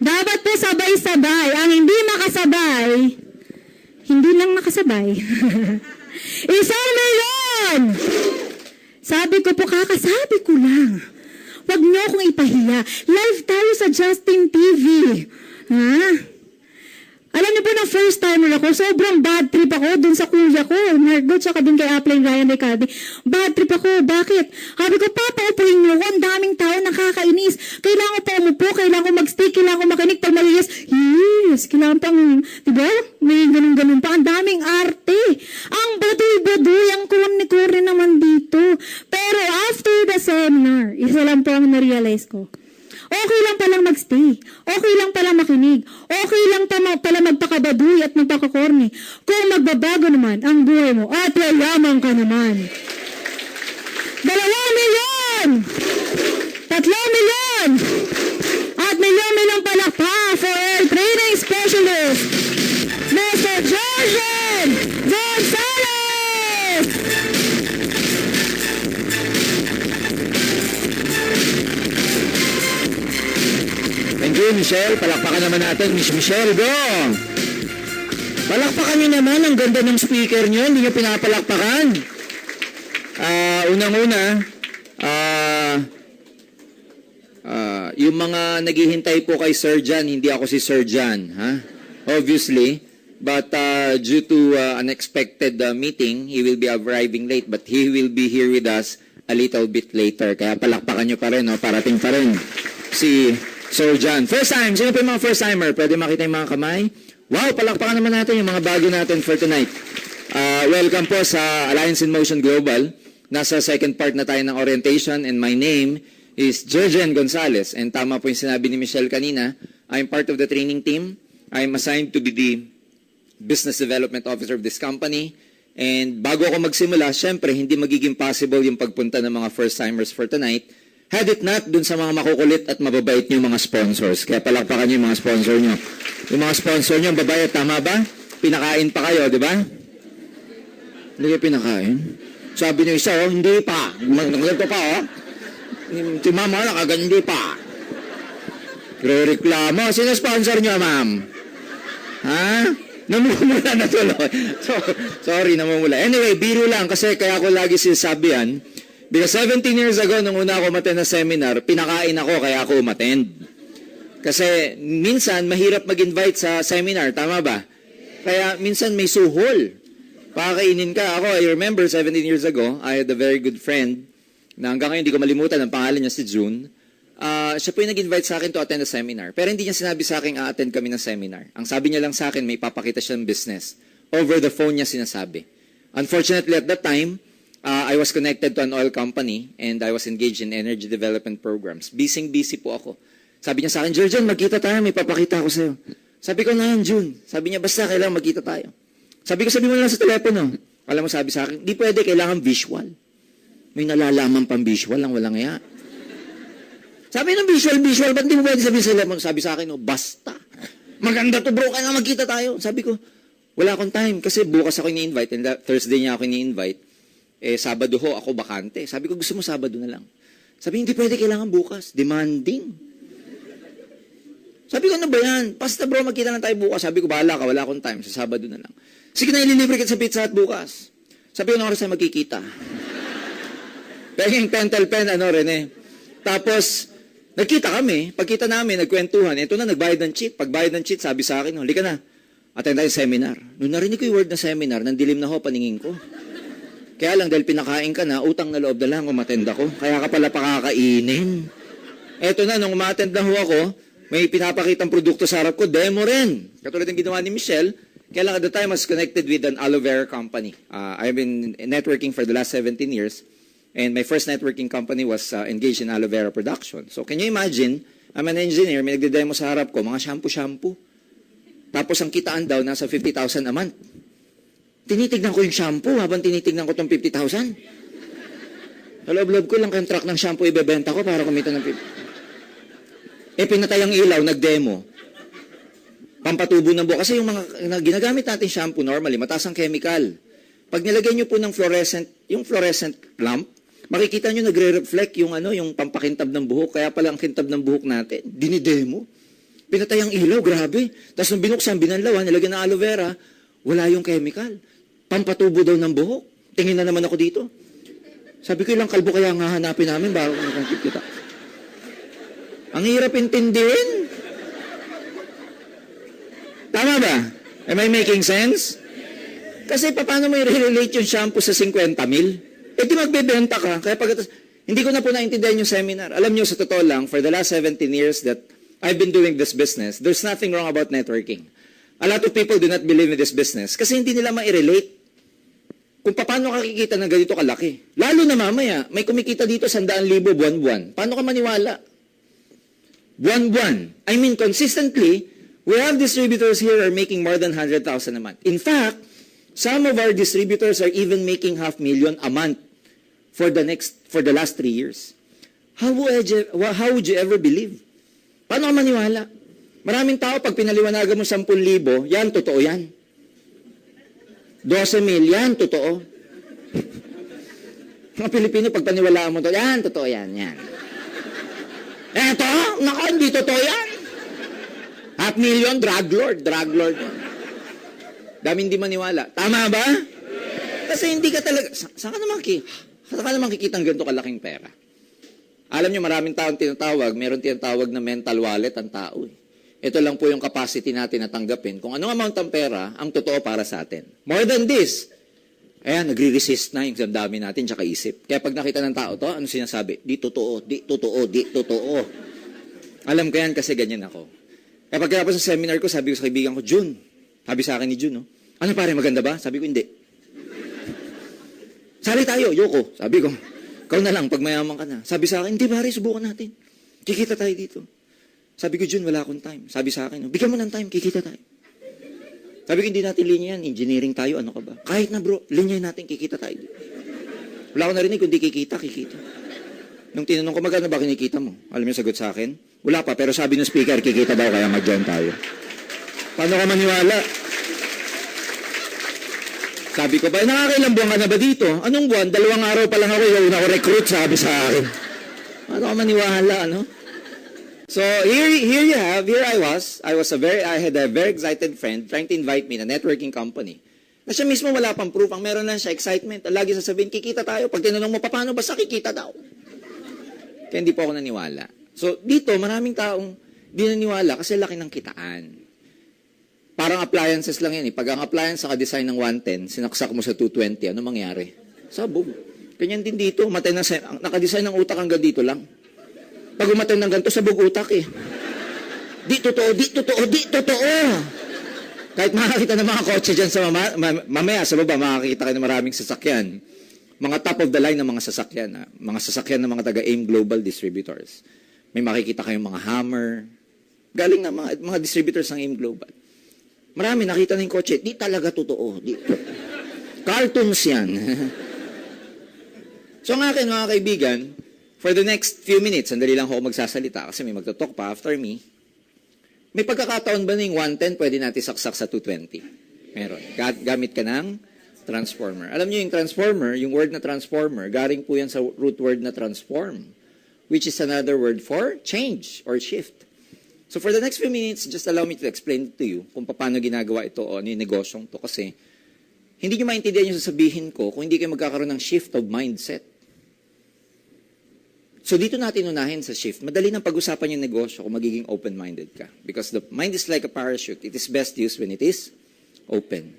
Dapat po sabay-sabay. Ang hindi makasabay, hindi lang nakasabay. 1,000,000! Sabi ko po, kakasabi ko lang. Huwag niyo akong ipahiya. Live tayo sa Justin TV. Ha? Alam niyo po na first timer ako, sobrang bad trip ako dun sa kuya ko, Margot, tsaka din kay Appline Ryan Ricardi. Bad trip ako. Bakit? Sabi ko, papaupuin niyo ko. Ang daming tao nakakainis. Kailangan pa umupo, kailangan ko mag-stay, kailangan ko makinig. Pag mag-yes, yes. Kailangan pang, diba? May ganun-ganun pa. Ang daming arte. Ang baduy-baduy, ang kurni-kurni naman dito. Pero after the seminar, isa lang po ang na-realize ko. Okay lang palang magstay. Okay lang palang makinig. Okay lang pala magpakabaduy at magpakakorni. Kung magbabago naman ang buhay mo at yayaman ka naman. 2,000,000! 3,000,000! At milyon-milyon palakpak for air training specialist, Mr. Jurgen Gonzales! Thank you, Michelle. Palakpakan naman natin, Miss Michelle. Go! Palakpakan nyo naman. Ang ganda ng speaker nyo. Hindi nyo pinapalakpakan. Unang-una, yung mga naghihintay po kay Sir Jan, hindi ako si Sir Jan. Ha? Obviously. But due to unexpected meeting, he will be arriving late. But he will be here with us a little bit later. Kaya palakpakan nyo pa rin. No? Parating pa rin si Sir John. First time. Sino pa yung mga first timer? Pwede makita yung mga kamay? Wow, palakpakan naman natin yung mga bago natin for tonight. Welcome po sa Alliance in Motion Global. Nasa second part na tayo ng orientation and my name is Jurgen Gonzales. And tama po yung sinabi ni Michelle kanina. I'm part of the training team. I'm assigned to be the Business Development Officer of this company. And bago ako magsimula, syempre, hindi magiging possible yung pagpunta ng mga first timers for tonight. Had it not dun sa mga makukulit at mababait nyo mga sponsors. Kaya palakpakan nyo yung mga sponsor nyo. Yung mga sponsor nyo, babayat, tama ba? Pinakain pa kayo, di ba? Hindi kayo pinakain? Sabi nyo isa, oh, hindi pa. Naglalito pa, oh. Si mama, nakagandi pa. Re-reklamo. Sino sponsor nyo, ma'am? Ha? Namumula na tuloy. Sorry, namumula. Anyway, biro lang kasi kaya ako lagi sinasabi yan. Because 17 years ago, nung una ako umattend na seminar, pinakain ako kaya ako umattend. Kasi minsan, mahirap mag-invite sa seminar, tama ba? Kaya minsan may suhol. Pakakainin ka. Ako, I remember 17 years ago, I had a very good friend na hanggang ngayon hindi ko malimutan, ang pangalan niya si June. Siya po yung nag-invite sa akin to attend a seminar. Pero hindi niya sinabi sa akin, a-attend kami ng seminar. Ang sabi niya lang sa akin, may papakita siya ng business. Over the phone niya sinasabi. Unfortunately, at that time, I was connected to an oil company and I was engaged in energy development programs. Busy po ako. Sabi niya sa akin, Jurgen, magkita tayo, may papakita ako sa'yo. Sabi ko na yan, June. Sabi niya, basta kailangan magkita tayo. Sabi ko, sabi mo lang sa telepono. Alam mo, sabi sa akin, di pwede, kailangan visual. May nalalaman pang visual, ang walang iya. Sabi ng visual, ba't di mo pwede sabihin sa telepono? Sabi sa akin, basta. Maganda to bro, kailangan magkita tayo. Sabi ko, wala akong time kasi bukas ako ini-invite and Thursday niya ako ini-invite. Sabado ho, ako bakante. Sabi ko, gusto mo Sabado na lang. Sabi, hindi pwede, kailangan bukas. Demanding. Sabi ko, ano ba yan? Basta bro, magkita lang tayo bukas. Sabi ko, bahala ka, wala akong time. Sa Sabado na lang. Sige na, ililibre kita sa Pizza Hut bukas. Sabi ko, anong oras tayo magkikita? Penging pentel pen, Rene. Tapos, nagkita kami. Pagkita namin, nagkwentuhan. Ito na, nagbayad ng cheat. Pagbayad ng cheat, sabi sa akin, halika na. Attend tayo seminar. Nung narinig ko yung word na seminar, nandilim na ho, paningin ko. Kaya lang, dahil pinakain ka na, utang na loob na lang, umatend ako. Kaya ka pala pakakainin. Eto na, nung umatend na ho ako, may pinapakitang produkto sa harap ko, demo rin. Katulad ng ginawa ni Michelle. Kaya lang, at the time, I was connected with an aloe vera company. I've been networking for the last 17 years. And my first networking company was engaged in aloe vera production. So, can you imagine, I'm an engineer, may nagde-demo sa harap ko, mga shampoo-shampoo. Tapos, ang kitaan daw, nasa 50,000 a month. Tinitignan ko yung shampoo habang tinitignan ko itong 50,000. Sa loob-loob ko lang kayong truck ng shampoo ibebenta ko para kumita ng 50,000. Pinatay ang ilaw, nag-demo. Pampatubo ng buhok. Kasi yung mga ginagamit natin shampoo normally, mataas ang chemical. Pag nilagay nyo po ng fluorescent lamp, makikita nyo nagre-reflect yung pampakintab ng buhok. Kaya pala ang kintab ng buhok natin, dinidemo. Pinatay ang ilaw, grabe. Tapos nung binuksan, binanlawan, nilagyan ng aloe vera, wala yung chemical. Pampatubo daw ng buhok. Tingin na naman ako dito. Sabi ko, ilang kalbo kaya nga hanapin namin bago kita. Ang hirap intindihin. Tama ba? Am I making sense? Kasi paano mo i-relate yung shampoo sa 50 mil? Eh di magbebenta ka. Kaya hindi ko na po naintindihan yung seminar. Alam nyo, sa totoo lang, for the last 17 years that I've been doing this business, there's nothing wrong about networking. A lot of people do not believe in this business kasi hindi nila ma-relate kung paano ka kikita ng ganito kalaki. Lalo na mamaya, may kumikita dito 100,000 buwan-buwan. Paano ka maniwala? Buwan-buwan. I mean, consistently, we have distributors here are making more than 100,000 a month. In fact, some of our distributors are even making 500,000 a month for the last 3 years. How would you ever believe? Paano ka maniwala? Maraming tao, pag pinaliwanagan mo 10,000, yan, totoo yan. 12,000, yan, totoo. Mga Pilipino, pag paniwalaan mo to, yan, totoo yan, yan. Eto, naku, hindi totoo yan. 500,000, drug lord. Dami hindi maniwala. Tama ba? Kasi hindi ka talaga, saan ka naman kikita ng ganito kalaking pera? Alam nyo, maraming taong tinatawag, meron tinatawag na mental wallet ang tao. Ito lang po yung capacity natin na tanggapin. Kung anong amount ng pera, ang totoo para sa atin. More than this, ayan, nagre-resist na yung dami natin tsaka isip. Kaya pag nakita ng tao to, ano sinasabi? Di totoo, di totoo, di totoo. Alam ko yan kasi ganyan ako. Kaya pagkatapos sa seminar ko, sabi ko sa kaibigan ko, Jun, sabi sa akin ni Jun, no? Ano pare, maganda ba? Sabi ko, hindi. Sali tayo, yoko. Sabi ko, ikaw na lang, pag mayaman ka na. Sabi sa akin, hindi pare, subukan natin. Kikita tayo dito. Sabi ko, Jun, wala akong time. Sabi sa akin, bigyan mo ng time, kikita tayo. Sabi ko, hindi natin linya yan. Engineering tayo, ano ka ba? Kahit na bro, linya natin, kikita tayo. Wala ko narinig, kung di kikita. Nung tinanong ko, magkano ba kinikita mo? Alam niyo sagot sa akin? Wala pa, pero sabi ng speaker, kikita daw, kaya mag-join tayo. Paano ka maniwala? Sabi ko, ba, nakakailang buwan ka na ba dito? Anong buwan? 2 araw pa lang ako, yung una ko recruit, sabi sa akin. Paano ka maniwala, ano? So here I had a very excited friend trying to invite me na networking company. Na siya mismo wala pang proof, ang meron lang siya excitement. Lagi sasabihin, kikita tayo. Pag tinanong mo, paano ba sa kikita daw? Kaya hindi po ako naniwala. So dito, maraming taong di naniwala kasi laki ng kitaan. Parang appliances lang yan. Pag ang appliance naka-design ng 110, sinaksak mo sa 220, ano mangyari? Sabog. Ganyan din dito, naka-design ng utak hanggang dito lang. Pag umatay ng ganito, sabog utak eh. Di totoo. Kahit makakita ng mga kotse dyan sa mamaya sa baba, makakita kayo ng maraming sasakyan. Mga top of the line ng mga sasakyan. Mga sasakyan ng mga taga-AIM Global Distributors. May makikita kayong mga Hammer. Galing na mga distributors ng AIM Global. Marami nakita na yung kotse. Di talaga totoo. Cartoons yan. So ang akin, mga kaibigan, for the next few minutes, sandali lang ako magsasalita kasi may magto-talk pa after me. May pagkakataon ba na yung 110 pwede natin saksak sa 220? Meron. Gamit ka ng transformer. Alam niyo yung transformer, yung word na transformer, galing po yan sa root word na transform, which is another word for change or shift. So for the next few minutes, just allow me to explain to you kung paano ginagawa ito o ano yung negosyong to kasi hindi niyo maintindihan yung sasabihin ko kung hindi kayo magkakaroon ng shift of mindset. So dito natin unahin sa shift. Madali nang pag-usapan yung negosyo kung magiging open-minded ka. Because the mind is like a parachute. It is best used when it is open.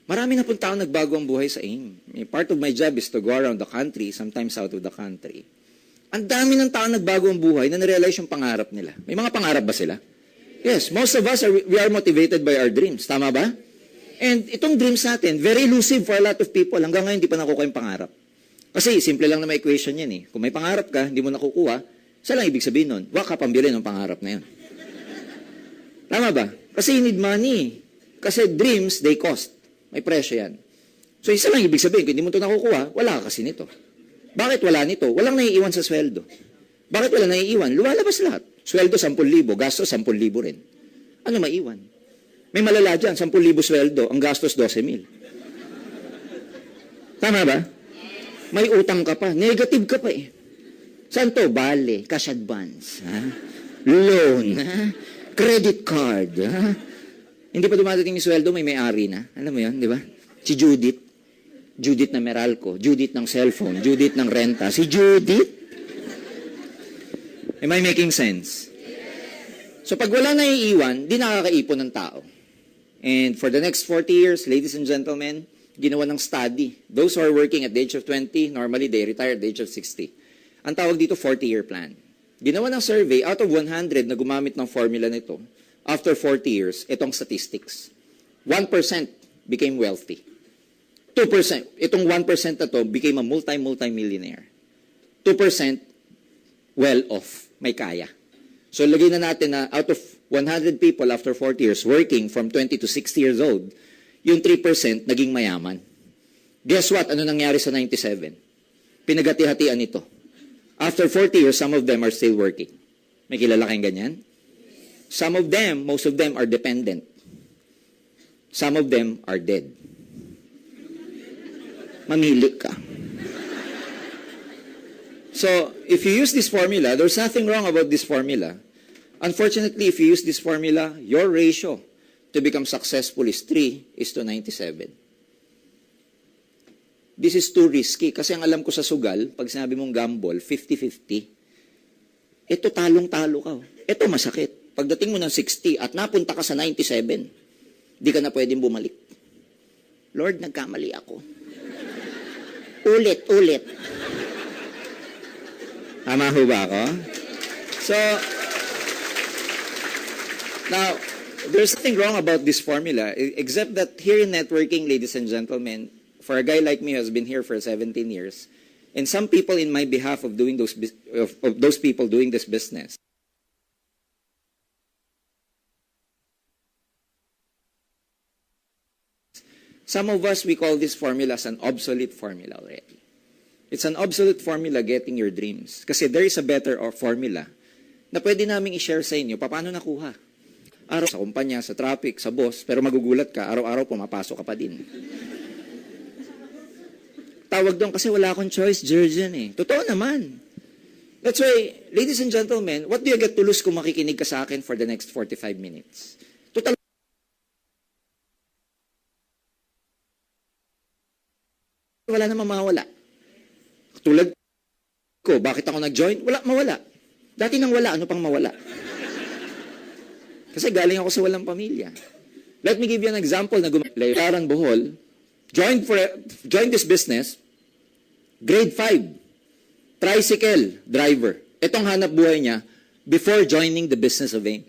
Marami na pong tao nagbago ang buhay sa AIM. Part of my job is to go around the country, sometimes out of the country. Ang dami ng tao nagbago ang buhay na narealize yung pangarap nila. May mga pangarap ba sila? Yes, most of us, we are motivated by our dreams. Tama ba? And itong dreams natin, very elusive for a lot of people. Hanggang ngayon, hindi pa nakukuha yung pangarap. Kasi simple lang na may equation yan eh. Kung may pangarap ka, hindi mo nakukuha, isa lang ibig sabihin nun, wag ka pambili ng pangarap na yan. Tama ba? Kasi you need money. Kasi dreams, they cost. May presyo yan. So isa lang ibig sabihin, kung hindi mo ito nakukuha, wala ka kasi nito. Bakit wala nito? Walang naiiwan sa sweldo. Bakit wala naiiwan? Lumalabas lahat. Sweldo, 10,000. Gastos, 10,000 rin. Ano maiwan? May malala dyan, 10,000 sweldo, ang gastos 12,000. Tama ba? May utang ka pa. Negative ka pa eh. Saan to? Bale, cash advance. Ha? Loan. Ha? Credit card. Ha? Hindi pa dumadating yung sweldo, may may-ari na. Alam mo yan, di ba? Si Judith. Judith na Meralco. Judith ng cellphone. Judith ng renta. Si Judith. Am I making sense? So pag wala na iiwan, di nakakaipon ng tao. And for the next 40 years, ladies and gentlemen, ginawa ng study. Those who are working at the age of 20, normally they retire at the age of 60. Ang tawag dito, 40-year plan. Ginawa ng survey, out of 100 na gumamit ng formula nito, after 40 years, itong statistics. 1% became wealthy. 2%, itong 1% na to became a multi-millionaire. 2%, well off, may kaya. So lagay na natin na out of 100 people after 40 years working from 20 to 60 years old, yung 3% naging mayaman. Guess what? Ano nangyari sa 97? Pinagati-hatian ito. After 40 years, some of them are still working. May kilala kayong ganyan? Some of them, most of them are dependent. Some of them are dead. Mamili ka. So, if you use this formula, there's nothing wrong about this formula. Unfortunately, if you use this formula, your ratio to become successful is 3:97. This is too risky. Kasi ang alam ko sa sugal, pag sinabi mong gamble, 50-50. Ito talong-talo ka. Ito masakit. Pagdating mo ng 60 at napunta ka sa 97, di ka na pwedeng bumalik. Lord, nagkamali ako. Ulit. Tama ho ba ako? So, now, there's nothing wrong about this formula, except that here in networking, ladies and gentlemen, for a guy like me who has been here for 17 years, and some people in my behalf of doing those people doing this business, some of us, we call this formula as an obsolete formula already. It's an obsolete formula getting your dreams. Kasi there is a better formula na pwede naming i-share sa inyo. Paano nakuha? Araw sa kumpanya, sa traffic, sa boss, pero magugulat ka, araw-araw pumapasok ka pa din. Tawag doon kasi wala akong choice, Jurgen eh. Totoo naman. That's why, ladies and gentlemen, what do you get to lose kung makikinig ka sa akin for the next 45 minutes? Total. Wala namang mawala. Tulad ko, bakit ako nag-join? Mawala. Dati nang wala, ano pang mawala? Kasi galing ako sa walang pamilya. Let me give you an example na Laran Bohol, joined this business, grade 5, tricycle driver. Itong hanap buhay niya before joining the business of AIM.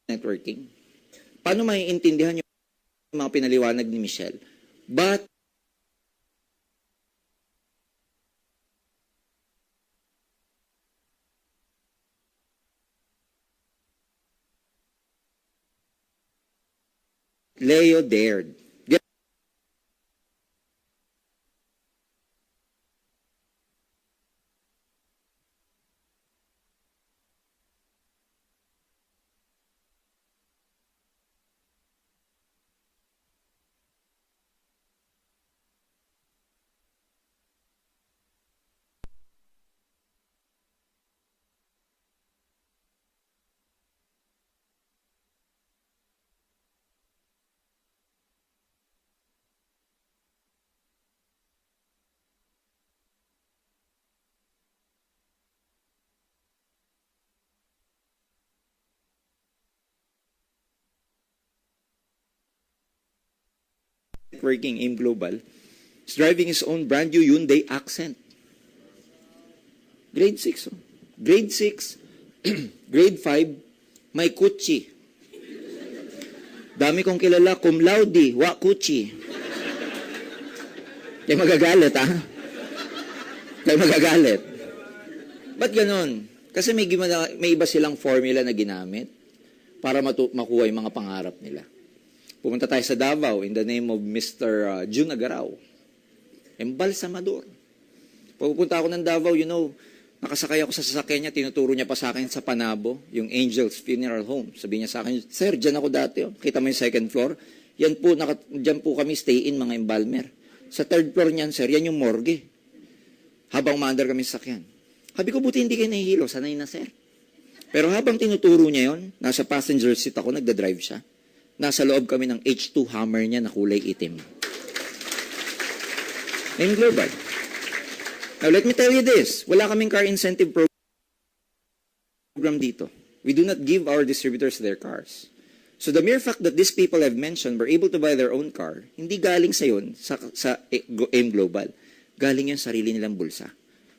Networking. Paano maiintindihan yung mga pinaliwanag ni Michelle? But Leo dared. Working AIM Global, is driving his own brand new Hyundai Accent. Grade 6. Oh. Grade 6, grade 5, may kutsi. Dami kong kilala, cum laude, wa kutsi. Kaya magagalit, ha? Kaya magagalit. Ba't ganon? Kasi may iba silang formula na ginamit para makuha yung mga pangarap nila. Pumunta tayo sa Davao in the name of Mr. Jun Agaraw. Embalsamador. Pagpunta ako ng Davao, Nakasakay ako sa sasakyan niya, tinuturo niya pa sa akin sa Panabo, yung Angel's Funeral Home. Sabi niya sa akin, "Sir, dyan ako dati. Oh. Kita mo yung second floor? Yan po, dyan po kami stay in, mga embalmer. Sa third floor niyan, sir, yan yung morgue. Habang maandar kami sa sakyan." Sabi ko, buti hindi kayo nahihilo. Sanay na, sir. Pero habang tinuturo niya yon, nasa passenger seat ako, nagda-drive siya. Nasa loob kami ng H2 Hammer niya na kulay itim. Name Global. Now, let me tell you this. Wala kaming car incentive program dito. We do not give our distributors their cars. So the mere fact that these people I've mentioned were able to buy their own car, hindi galing sa yun, sa AIM Global. Galing yun sarili nilang bulsa.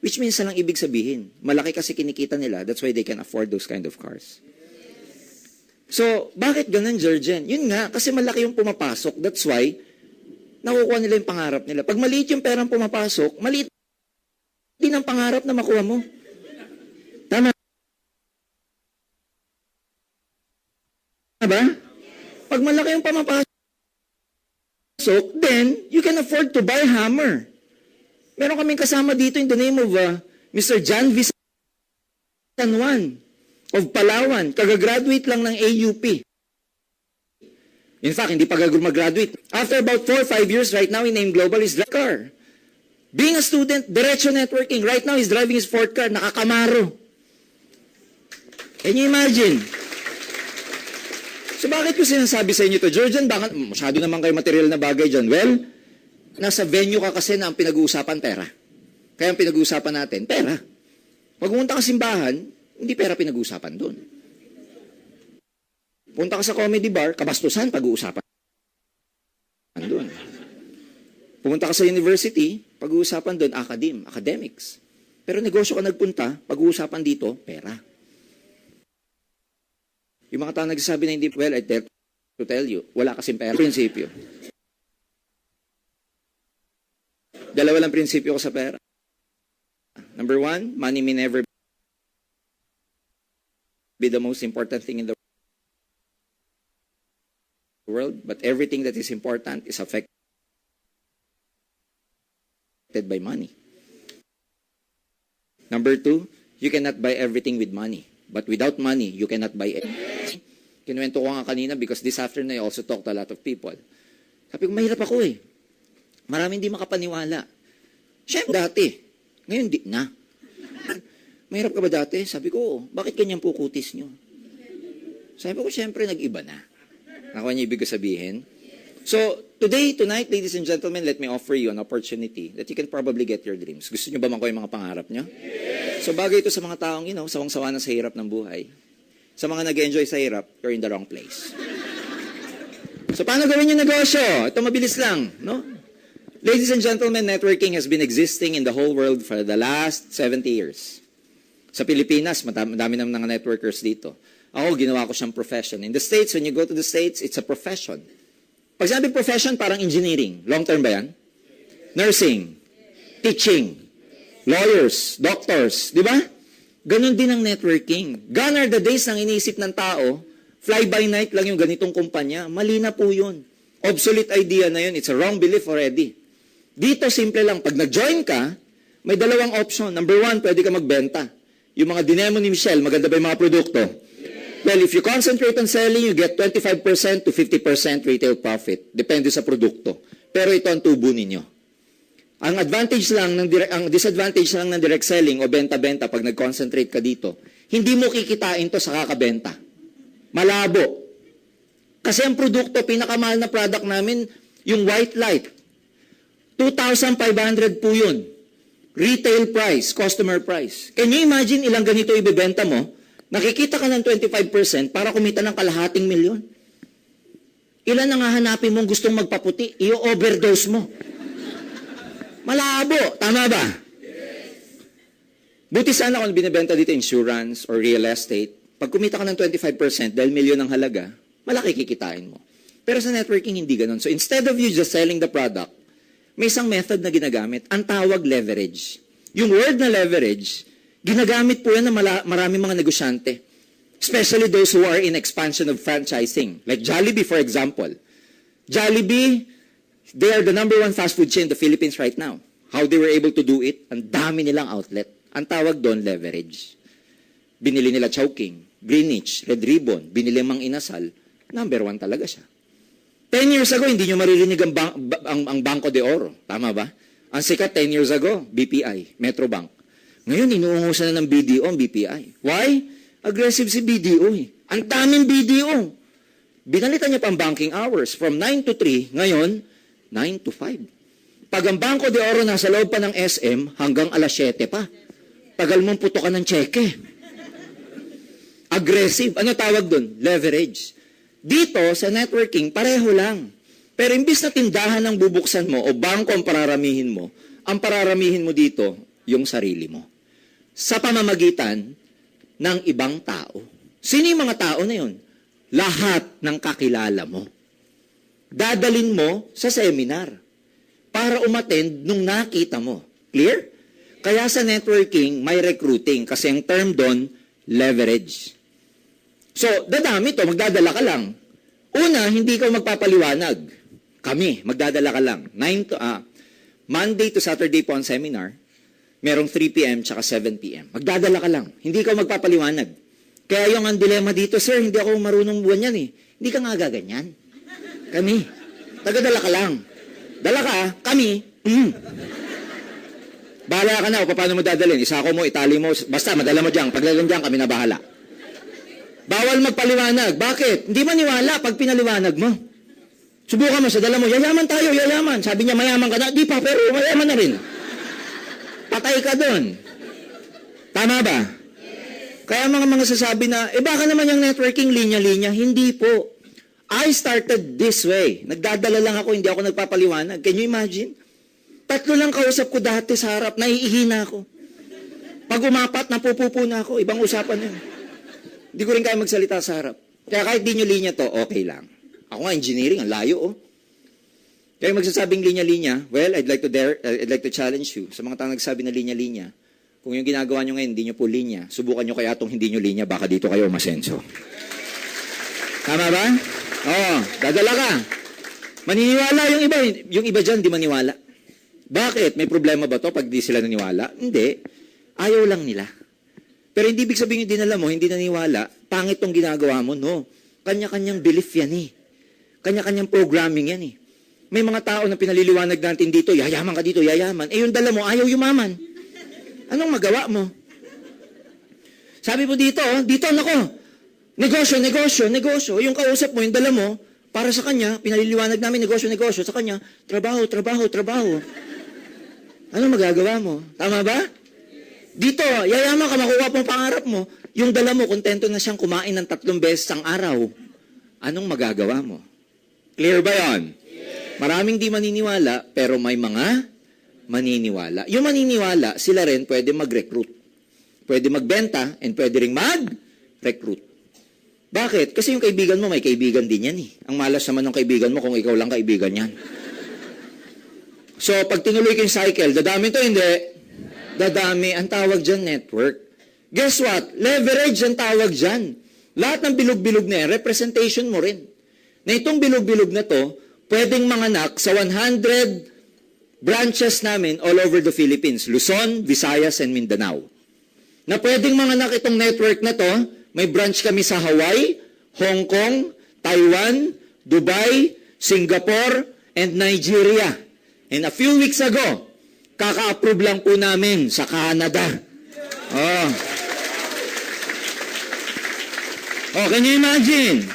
Which means lang ibig sabihin, malaki kasi kinikita nila, that's why they can afford those kind of cars. So, bakit ganun, Jurgen? Yun nga, kasi malaki yung pumapasok, that's why, nakukuha nila yung pangarap nila. Pag maliit yung perang pumapasok, maliit din ang pangarap na makuha mo. Tama ba? Pag malaki yung pumapasok, then, you can afford to buy hammer. Meron kaming kasama dito in the name of Mr. John V. San Juan of Palawan. Kagagraduate lang ng AUP. In fact, hindi pa mag-graduate. After about 4 or 5 years right now in AIM Global, is driving car. Being a student, diretso networking. Right now, he's driving his fourth car. Nakakamaro. Can you imagine? So bakit ko sinasabi sa inyo to? Jurgen, bakit masyado naman kayo material na bagay dyan? Well, nasa venue ka kasi na ang pinag-uusapan pera. Kaya ang pinag-uusapan natin, pera. Pag pumunta ka simbahan, hindi pera pinag-uusapan doon. Punta ka sa comedy bar, kabastusan pag-uusapan doon. Pumunta ka sa university, pag-uusapan doon, academics. Pero negosyo ka nagpunta, pag-uusapan dito, pera. Yung mga tao nagsasabi na hindi, well, I dare to tell you, wala kasing pera. Prinsipyo. Dalawa lang prinsipyo ko sa pera. Number 1, money may never be the most important thing in the world, but everything that is important is affected by money. Number 2, you cannot buy everything with money, but without money, you cannot buy everything. Kinuwento ko nga kanina because this afternoon I also talked to a lot of people. Sabi ko, mahirap ako eh. Maraming hindi makapaniwala. Siyempre, dati. Ngayon, di na. Mahirap ka ba dati? Sabi ko, bakit ganyan po kutis nyo? Sabi ko, siyempre, nag-iba na. Nakuha niyo ibig sabihin? So, tonight, ladies and gentlemen, let me offer you an opportunity that you can probably get your dreams. Gusto niyo ba makuha yung mga pangarap niyo? So, bagay ito sa mga taong, sawang-sawa na sa hirap ng buhay. Sa mga nag-enjoy sa hirap, you're in the wrong place. So, paano gawin yung negosyo? Ito mabilis lang, no? Ladies and gentlemen, networking has been existing in the whole world for the last 70 years. Sa Pilipinas, madami naman ng networkers dito. Ako, ginawa ko siyang profession. In the States, when you go to the States, it's a profession. Pag sabi profession, parang engineering. Long term ba yan? Nursing, teaching, lawyers, doctors, di ba? Ganon din ang networking. Gone are the days nang iniisip ng tao, fly by night lang yung ganitong kumpanya. Mali na po yun. Obsolete idea na yun. It's a wrong belief already. Dito, simple lang. Pag nag-join ka, may dalawang option. Number 1, pwede ka magbenta. Yung mga dinemo ni Michelle, maganda ba yung mga produkto? Well, if you concentrate on selling, you get 25% to 50% retail profit. Depende sa produkto. Pero ito ang tubo ninyo. Ang disadvantage lang ng direct selling o benta-benta pag nag-concentrate ka dito, hindi mo kikitain to sa kakabenta. Malabo. Kasi ang produkto, pinakamahal na product namin, yung white light. 2,500 po yun. Retail price, customer price. Can you imagine ilang ganito ibebenta mo? Nakikita ka ng 25% para kumita ng kalahating milyon. Ilan ang hahanapin mong gustong magpaputi? I-overdose mo. Malabo. Tama ba? Buti sana kung binibenta dito insurance or real estate. Pag kumita ka ng 25% dahil milyon ang halaga, malaki kikitain mo. Pero sa networking, hindi ganun. So instead of you just selling the product, may isang method na ginagamit. Ang tawag leverage. Yung word na leverage, ginagamit po yan ng maraming mga negosyante. Especially those who are in expansion of franchising. Like Jollibee, for example. Jollibee, they are the #1 fast food chain in the Philippines right now. How they were able to do it, ang dami nilang outlet. Ang tawag doon, leverage. Binili nila Chowking, Greenwich, Red Ribbon, binili Mang Inasal, number 1 talaga siya. 10 years ago, hindi nyo maririnig ang Banco de Oro. Tama ba? Ang sikat 10 years ago, BPI, Metrobank. Ngayon, inuungusan na ng BDO ang BPI. Why? Aggressive si BDO eh. Ang daming BDO. Binalitan niya pang banking hours from 9 to 3, ngayon, 9 to 5. Pag ang Banco de Oro nasa loob pa ng SM, hanggang alas 7 pa. Tagal mong putokan ng cheque. Aggressive. Ano tawag doon? Leverage. Dito, sa networking, pareho lang. Pero imbis na tindahan ang bubuksan mo o bangko ang pararamihin mo dito, yung sarili mo. Sa pamamagitan ng ibang tao. Sino yung mga tao na yun? Lahat ng kakilala mo. Dadalin mo sa seminar para umattend nung nakita mo. Clear? Kaya sa networking, may recruiting kasi ang term doon, leverage. So, dadami to, magdadala ka lang. Una, hindi ka magpapaliwanag. Kami, magdadala ka lang. Monday to Saturday po ang seminar. Merong 3 p.m. tsaka 7 p.m. Magdadala ka lang. Hindi ka magpapaliwanag. Kaya yung ang dilema dito, sir, hindi ako marunong buwan yan eh. Hindi ka nga gaganyan. Kami. Tagadala ka lang. Dala ka, kami. Bahala ka na o paano mo dadalhin. Isako mo, itali mo, basta madala mo dyan. Paglalang dyan, kami na bahala. Bawal magpaliwanag. Bakit? Hindi maniwala pag pinaliwanag mo. Subukan mo sa dala mo, yayaman tayo, yayaman. Sabi niya, mayaman ka na. Di pa, pero mayaman na rin. Patay ka doon. Tama ba? Kaya mga sasabi na, baka naman yung networking linya-linya. Hindi po. I started this way. Nagdadala lang ako, hindi ako nagpapaliwanag. Can you imagine? 3 lang kausap ko dati sa harap, naiihi na ako. Pag umapat, napupupo na ako. Ibang usapan yun. Hindi ko rin kaya magsalita sa harap. Kaya kahit di nyo linya to, okay lang. Ako nga, engineering, ang layo, oh. Kaya magsasabing linya-linya, well, I'd like to challenge you. Sa mga tao nagsabi na linya-linya, kung yung ginagawa nyo ngayon, hindi nyo po linya, subukan nyo kaya itong hindi nyo linya, baka dito kayo umasenso. Tama ba? Oo, dadala ka. Maniniwala yung iba dyan, di maniwala. Bakit? May problema ba to pag di sila naniwala? Hindi. Ayaw lang nila. Pero hindi ibig sabihin yung dinala mo, hindi naniwala, pangit tong ginagawa mo, no. Kanya-kanyang belief yan eh. Kanya-kanyang programming yan eh. May mga tao na pinaliliwanag natin dito, yayaman ka dito, yayaman. Yung dala mo, ayaw yumaman. Anong magawa mo? Sabi mo dito, nako, negosyo. Yung kausap mo, yung dala mo, para sa kanya, pinaliliwanag namin, negosyo. Sa kanya, trabaho. Anong magagawa mo? Tama ba? Dito, yayaman ka, makuha pang pangarap mo. Yung dala mo, kontento na siyang kumain ng 3 beses ang araw. Anong magagawa mo? Clear ba yan? Yes. Maraming di maniniwala, pero may mga maniniwala. Yung maniniwala, sila rin pwede mag-recruit. Pwede magbenta, and pwede rin mag-recruit. Bakit? Kasi yung kaibigan mo, may kaibigan din yan eh. Ang malas naman ng kaibigan mo kung ikaw lang kaibigan yan. So, pag tinuloy ko yung cycle, dadami to, hindi. Dadami, ang tawag dyan, network. Guess what? Leverage ang tawag dyan. Lahat ng bilog-bilog na yan, representation mo rin. Na itong bilog-bilog na to, pwedeng manganak sa 100 branches namin all over the Philippines. Luzon, Visayas, and Mindanao. Na pwedeng manganak itong network na to, may branch kami sa Hawaii, Hong Kong, Taiwan, Dubai, Singapore, and Nigeria. And a few weeks ago, kaka-approve lang po namin sa Canada. Oh, can you imagine?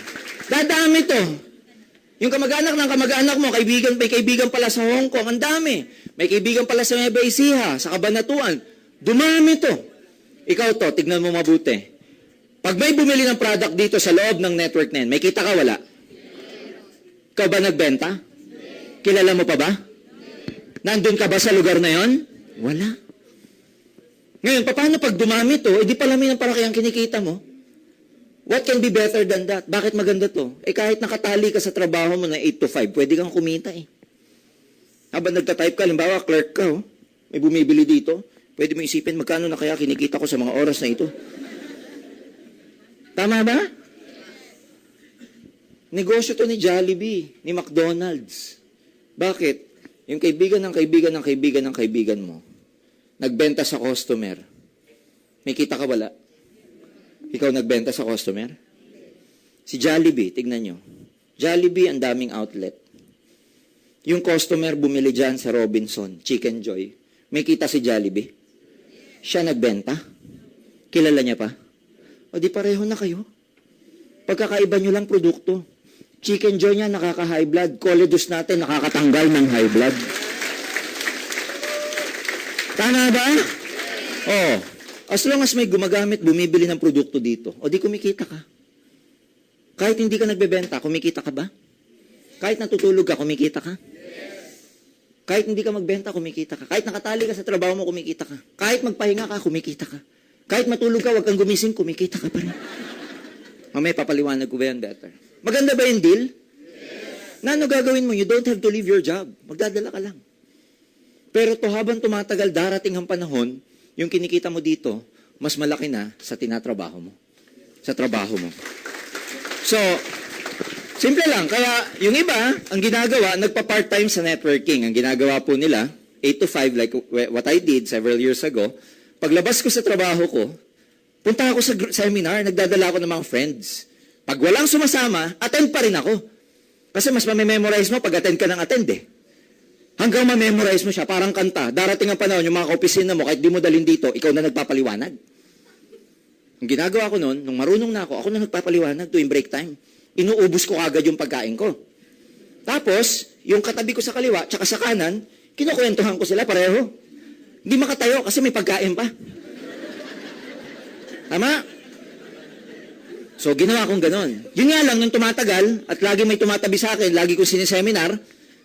Dadami to. Yung kamag-anak ng kamag-anak mo, may kaibigan pala sa Hong Kong, ang dami. May kaibigan pala sa Nueva Ecija, sa Cabanatuan. Dumami to. Ikaw to, tignan mo mabuti. Pag may bumili ng product dito sa loob ng network na yan, may kita ka, wala? Ikaw ba nagbenta? Kilala mo pa ba? Nandun ka ba sa lugar na yon? Wala. Ngayon, paano pag dumami to, di palami ng paraki ang kinikita mo? What can be better than that? Bakit maganda to? Kahit nakatali ka sa trabaho mo na 8 to 5, pwede kang kumita eh. Habang nagtatype ka, limbawa, clerk ka, may bumibili dito, pwede mo isipin, magkano na kaya kinikita ko sa mga oras na ito? Tama ba? Negosyo to ni Jollibee, ni McDonald's. Bakit? Yung kaibigan ng kaibigan mo, nagbenta sa customer, May kita ka wala? Ikaw nagbenta sa customer? Si Jollibee, tignan nyo. Jollibee, ang daming outlet. Yung customer bumili dyan sa Robinson, Chicken Joy. May kita si Jollibee? Siya nagbenta? Kilala niya pa? O di pareho na kayo. Pagkakaiba nyo lang produkto. Chicken Joy niya nakaka-high blood. Coledus natin nakakatanggal ng high blood. Tama ba? Oh, as long as may gumagamit, bumibili ng produkto dito, o di kumikita ka. Kahit hindi ka nagbebenta, kumikita ka ba? Kahit natutulog ka, kumikita ka? Kahit hindi ka magbenta, kumikita ka. Kahit nakatali ka sa trabaho mo, kumikita ka. Kahit magpahinga ka, kumikita ka. Kahit matulog ka, wag kang gumising, kumikita ka pa rin. Mamaya papaliwanag ko ba yan better? Maganda ba yung deal? Na ano gagawin mo? You don't have to leave your job. Magdadala ka lang. Pero to habang tumatagal, darating ang panahon, yung kinikita mo dito, mas malaki na sa tinatrabaho mo. Sa trabaho mo. So, simple lang. Kaya yung iba, ang ginagawa, nagpa-part-time sa networking. Ang ginagawa po nila, 8 to 5, like what I did several years ago. Paglabas ko sa trabaho ko, punta ako sa seminar, nagdadala ako ng mga friends. Pag walang sumasama, attend pa rin ako. Kasi mas mamememorize mo pag attend ka ng attend eh. Hanggang ma-memorize mo siya, parang kanta. Darating ang panahon, yung mga kaopisina mo, kahit di mo dalhin dito, ikaw na nagpapaliwanag. Ang ginagawa ko noon, nung marunong na ako na nagpapaliwanag tuwing break time. Inuubos ko agad yung pagkain ko. Tapos, yung katabi ko sa kaliwa, tsaka sa kanan, kinukwentuhan ko sila pareho. Hindi makatayo kasi may pagkain pa. Tama? So, ginawa kong ganon. Yun nga lang, nung tumatagal, at lagi may tumatabi sa akin, lagi kong siniseminar,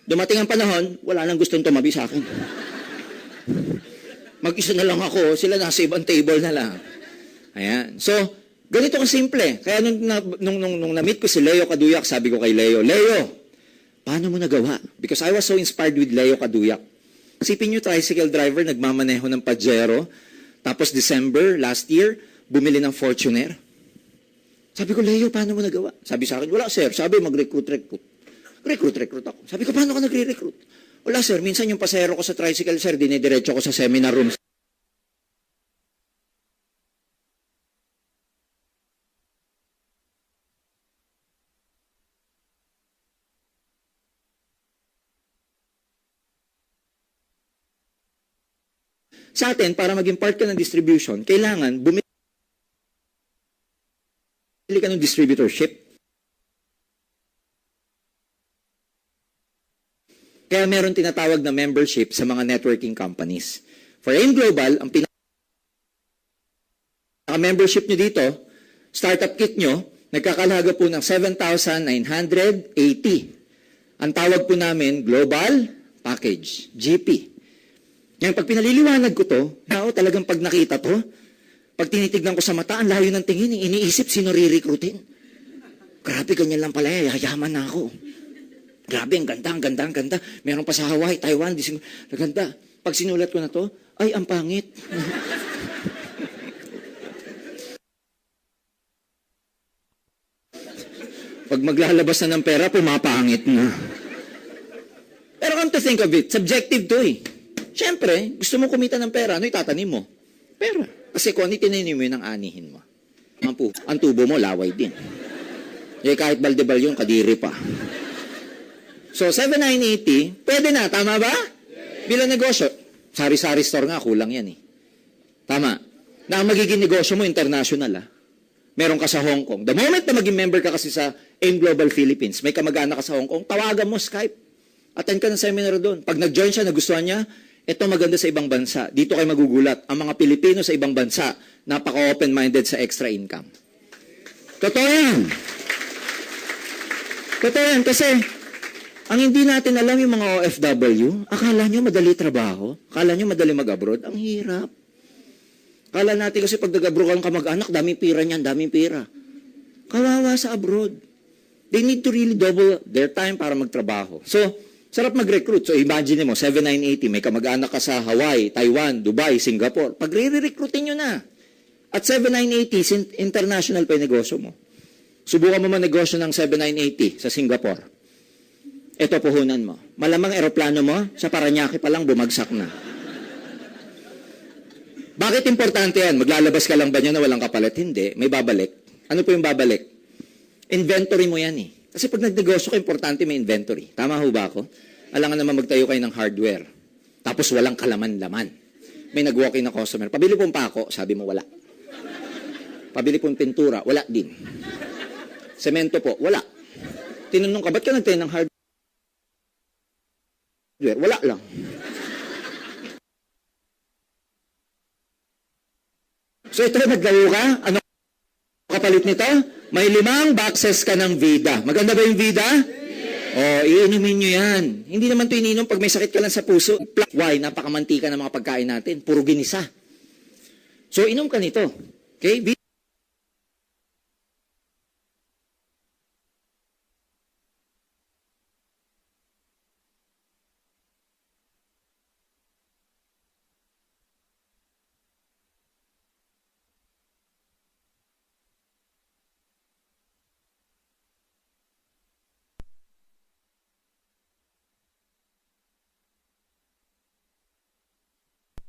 dumating ang panahon, wala nang gustong tumabi sa akin. Mag-isa na lang ako, sila nasa ibang table na lang. Ayan. So, ganito kasimple. Kaya nung na-meet ko si Leo Kaduyak, sabi ko kay Leo, Leo, paano mo nagawa? Because I was so inspired with Leo Kaduyak. Isipin nyo, tricycle driver, nagmamaneho ng Pajero, tapos December, last year, bumili ng Fortuner. Sabi ko, Leo, paano mo nagawa? Sabi sa akin, wala sir, sabi mag-recruit ako. Sabi ko, paano ka nagre-recruit? Wala sir, minsan yung pasero ko sa tricycle, sir, dinidiretso ko sa seminar room. Sa atin, para maging part ka ng distribution, kailangan bumili ka ng distributorship. Kaya meron tinatawag na membership sa mga networking companies. For AIM Global, ang pinaka-membership nyo dito, startup kit nyo, nagkakalaga po ng 7,980. Ang tawag po namin, Global Package, GP. Ngayon, pag pinaliliwanag ko to, talagang pag nakita to, pag tinitignan ko sa mata, ang layo ng tingin, iniisip sino re-recruitin. Grabe, ganyan lang pala, yayaman na ako. Grabe, ang ganda. Meron pa sa Hawaii, Taiwan, ganda. Pag sinulat ko na to, ay, ang pangit. Pag maglalabas na ng pera, pumapangit na. Pero come to think of it, subjective to eh. Siyempre, gusto mo kumita ng pera, ano itatanim mo? Pera. Kasi kung ano itinanim mo yun, ang anihin mo. Ang tubo mo, laway din. Eh, kahit baldebal yun, kadiri pa. So, 7,980, pwede na, tama ba? Bilang negosyo, sari-sari store nga, kulang yan eh. Tama. Na ang magiging negosyo mo, international ah. Meron ka sa Hong Kong. The moment na maging member ka kasi sa AIM Global Philippines, may kamag-anak ka sa Hong Kong, tawagan mo Skype. Attend ka ng seminar doon. Pag nag-join siya, nagustuhan niya, ito maganda sa ibang bansa. Dito kayo magugulat. Ang mga Pilipino sa ibang bansa, napaka-open-minded sa extra income. Totoo yan. Totoo yan kasi ang hindi natin alam yung mga OFW, akala nyo madali trabaho, akala nyo madali mag-abroad, ang hirap. Akala natin kasi pag nag-abroad kang kamag-anak, daming pira niyan, daming pira. Kawawa sa abroad. They need to really double their time para magtrabaho. So, sarap mag-recruit. So, imagine mo, 7,980, may kamag-anak ka sa Hawaii, Taiwan, Dubai, Singapore. Pag re-recruitin nyo na. At 7,980, international pa yung negosyo mo. Subukan mo negosyo ng 7,980 sa Singapore. Ito puhunan mo. Malamang eroplano mo, sa Paranaque pa lang bumagsak na. Bakit importante yan? Maglalabas ka lang ba niya na walang kapalit? Hindi. May babalik. Ano po yung babalik? Inventory mo yan eh. Kasi pag nagnegosyo ka, importante may inventory. Tama ho ba ako? Alangan naman magtayo kayo ng hardware. Tapos walang kalaman-laman. May nag-walk-in na customer. Pabili pong pako, sabi mo wala. Pabili pong pintura, wala din. Semento po, wala. Tinanong ka, ba't ka nagtayo ng hardware? Wala lang. So ito, naglayo ka? Ano kapalit nito? May 5 boxes ka ng Vida. Maganda ba yung Vida? O, iinumin nyo yan. Hindi naman ito ininom pag may sakit ka lang sa puso. Why? Napakamantika ng mga pagkain natin. Puro ginisa. So, inom ka nito. Okay?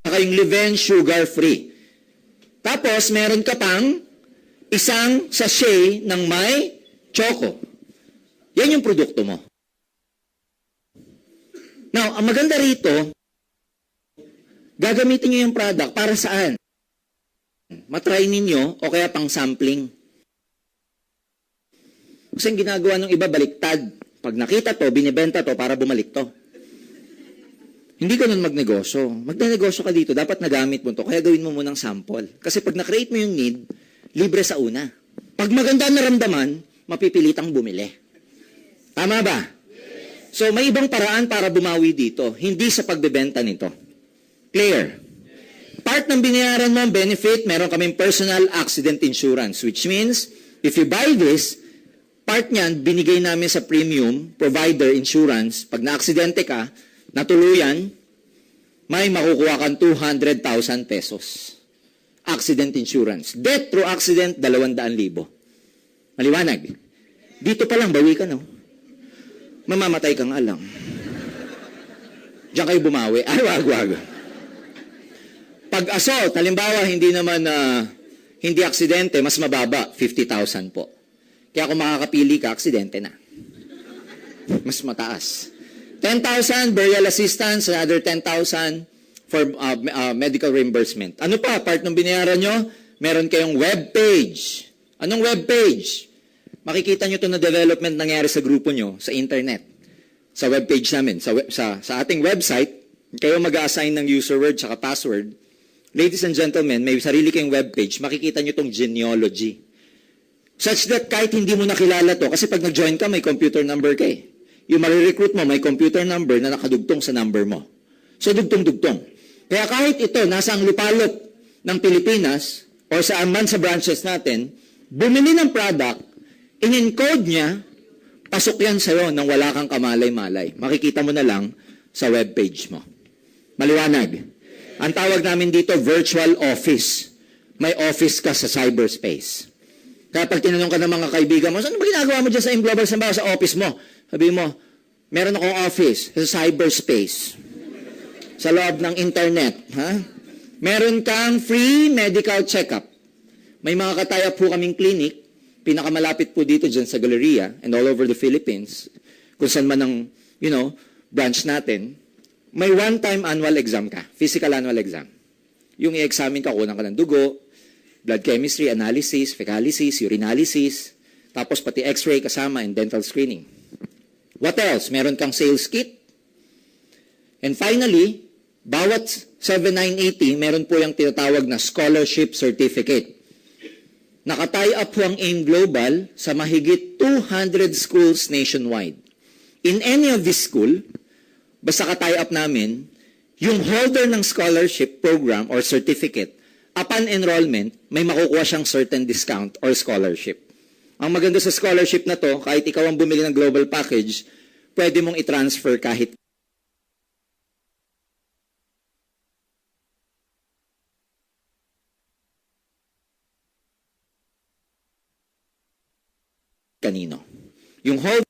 Kayong live-in, sugar-free. Tapos, meron ka pang isang sachet ng may choco. Yan yung produkto mo. Now, ang maganda rito, gagamitin nyo yung product para saan? Matry ninyo o kaya pang sampling. Kasi ang ginagawa ng iba, baliktad. Pag nakita to, binibenta to para bumalik to. Hindi ka nun magnegosyo. Magnegosyo ka dito, dapat nagamit mo to, kaya gawin mo munang sample. Kasi pag na-create mo yung need, libre sa una. Pag maganda na ramdaman, mapipilitang bumili. Tama ba? So, may ibang paraan para bumawi dito, hindi sa pagbebenta nito. Clear? Part ng binayaran mo, benefit, meron kaming personal accident insurance, which means, if you buy this, part niyan, binigay namin sa premium provider insurance, pag na-aksidente ka, natuluyan, may makukuha kang 200,000 pesos. Accident insurance. Death through accident, 200,000. Maliwanag. Dito pa lang, bawi ka, no? Mamamatay ka nga lang. Diyan kayo bumawi. Ay, wag. Pag assault, halimbawa, hindi naman, hindi aksidente, mas mababa, 50,000 po. Kaya kung makakapili ka, aksidente na. Mas mataas. 10,000 burial assistance, another 10,000 for medical reimbursement. Ano pa? Part ng binayaran nyo, meron kayong web page. Anong web page? Makikita nyo ito na development nangyari sa grupo nyo, sa internet. Sa web page namin. Sa ating website, kayo mag-assign ng user word at password. Ladies and gentlemen, may sarili kayong web page, makikita nyo itong genealogy. Such that kahit hindi mo nakilala to, kasi pag nag-join ka, may computer number ka eh. Yung marirecruit mo, may computer number na nakadugtong sa number mo. So, dugtong-dugtong. Kaya kahit ito, nasa ang lupalop ng Pilipinas, o saan man sa branches natin, bumili ng product, in-encode niya, pasok yan sa'yo nang wala kang kamalay-malay. Makikita mo na lang sa webpage mo. Maliwanag. Ang tawag namin dito, virtual office. May office ka sa cyberspace. Kaya pag tinanong ka ng mga kaibigan mo, ano ba ginagawa mo dyan sa Global Sambawa sa office mo? Sabi mo, meron akong office sa cyberspace. Sa loob ng internet. Ha? Meron kang free medical check-up. May mga katayap po kaming clinic, pinakamalapit po dito dyan sa Galleria and all over the Philippines, kung saan man ang, branch natin, may one-time annual exam ka, physical annual exam. Yung i-examine ka, kunan ka ng dugo, blood chemistry, analysis, fecalysis, urinalysis, tapos pati x-ray kasama and dental screening. What else? Meron kang sales kit. And finally, bawat 7980, meron po yung tinatawag na scholarship certificate. Nakatie up po ang AIM Global sa mahigit 200 schools nationwide. In any of this school, basta katie up namin, yung holder ng scholarship program or certificate, upon enrollment, may makukuha siyang certain discount or scholarship. Ang maganda sa scholarship na to, kahit ikaw ang bumili ng global package, pwede mong i-transfer kahit kanino. Yung whole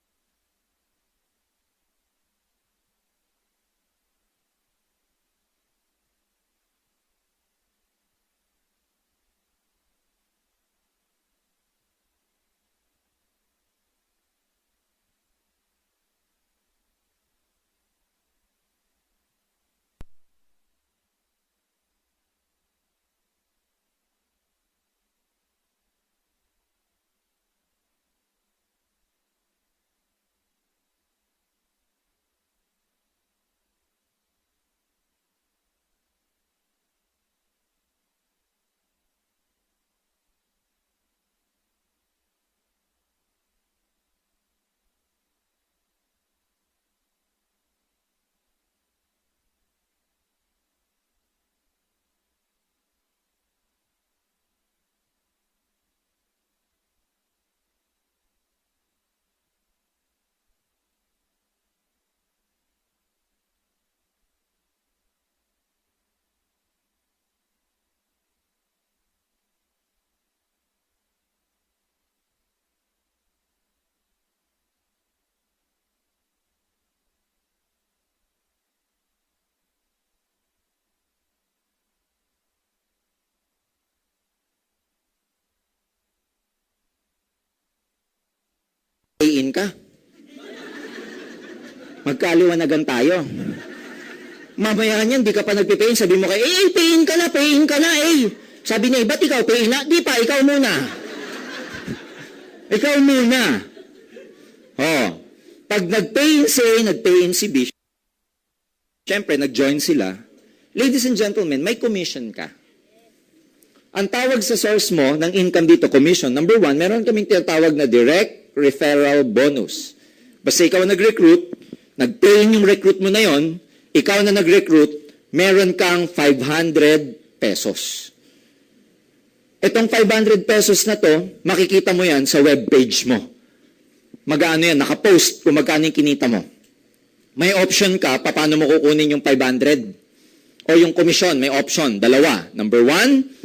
pay-in ka. Magkaliwanagan tayo. Mamaya niyan, di ka pa nagpe-pay-in, sabi mo kay, pay-in ka na, Sabi niya, ba't ikaw pay-in na? Di pa, ikaw muna. Ikaw muna. Oh, pag nag-pay-in si A, nag-pay-in si B, syempre, nag-join sila. Ladies and gentlemen, may commission ka. Ang tawag sa source mo ng income dito, commission. Number one, meron kaming tinatawag na direct referral bonus. Basta ikaw nag-recruit, nag-pay-in yung recruit mo na yon, ikaw na nag-recruit, meron kang 500 pesos. Itong 500 pesos na to, makikita mo yan sa webpage mo. Mag-ano yan, nakapost kung magkano yung kinita mo. May option ka, paano mo kukunin yung 500? O yung komisyon, may option, dalawa. Number one,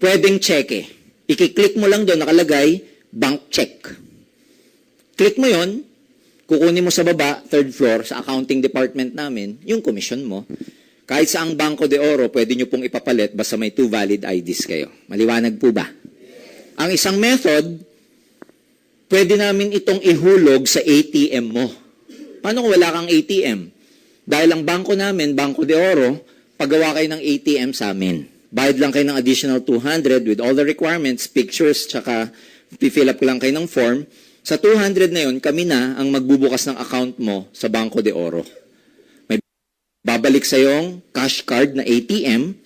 pwedeng cheque. I-click mo lang doon, nakalagay, bank check. Click mo yon, kukunin mo sa baba, third floor, sa accounting department namin, yung komisyon mo. Kahit saang Banco de Oro, pwede nyo pong ipapalit basta may 2 valid IDs kayo. Maliwanag po ba? Ang isang method, pwede namin itong ihulog sa ATM mo. Paano kung wala kang ATM? Dahil ang bangko namin, Banco de Oro, paggawa kayo ng ATM sa amin. Bayad lang kayo ng additional 200 with all the requirements, pictures, tsaka fill up ko lang kayo ng form. Sa 200 na yun, kami na ang magbubukas ng account mo sa Banco de Oro. May babalik sa yung cash card na ATM.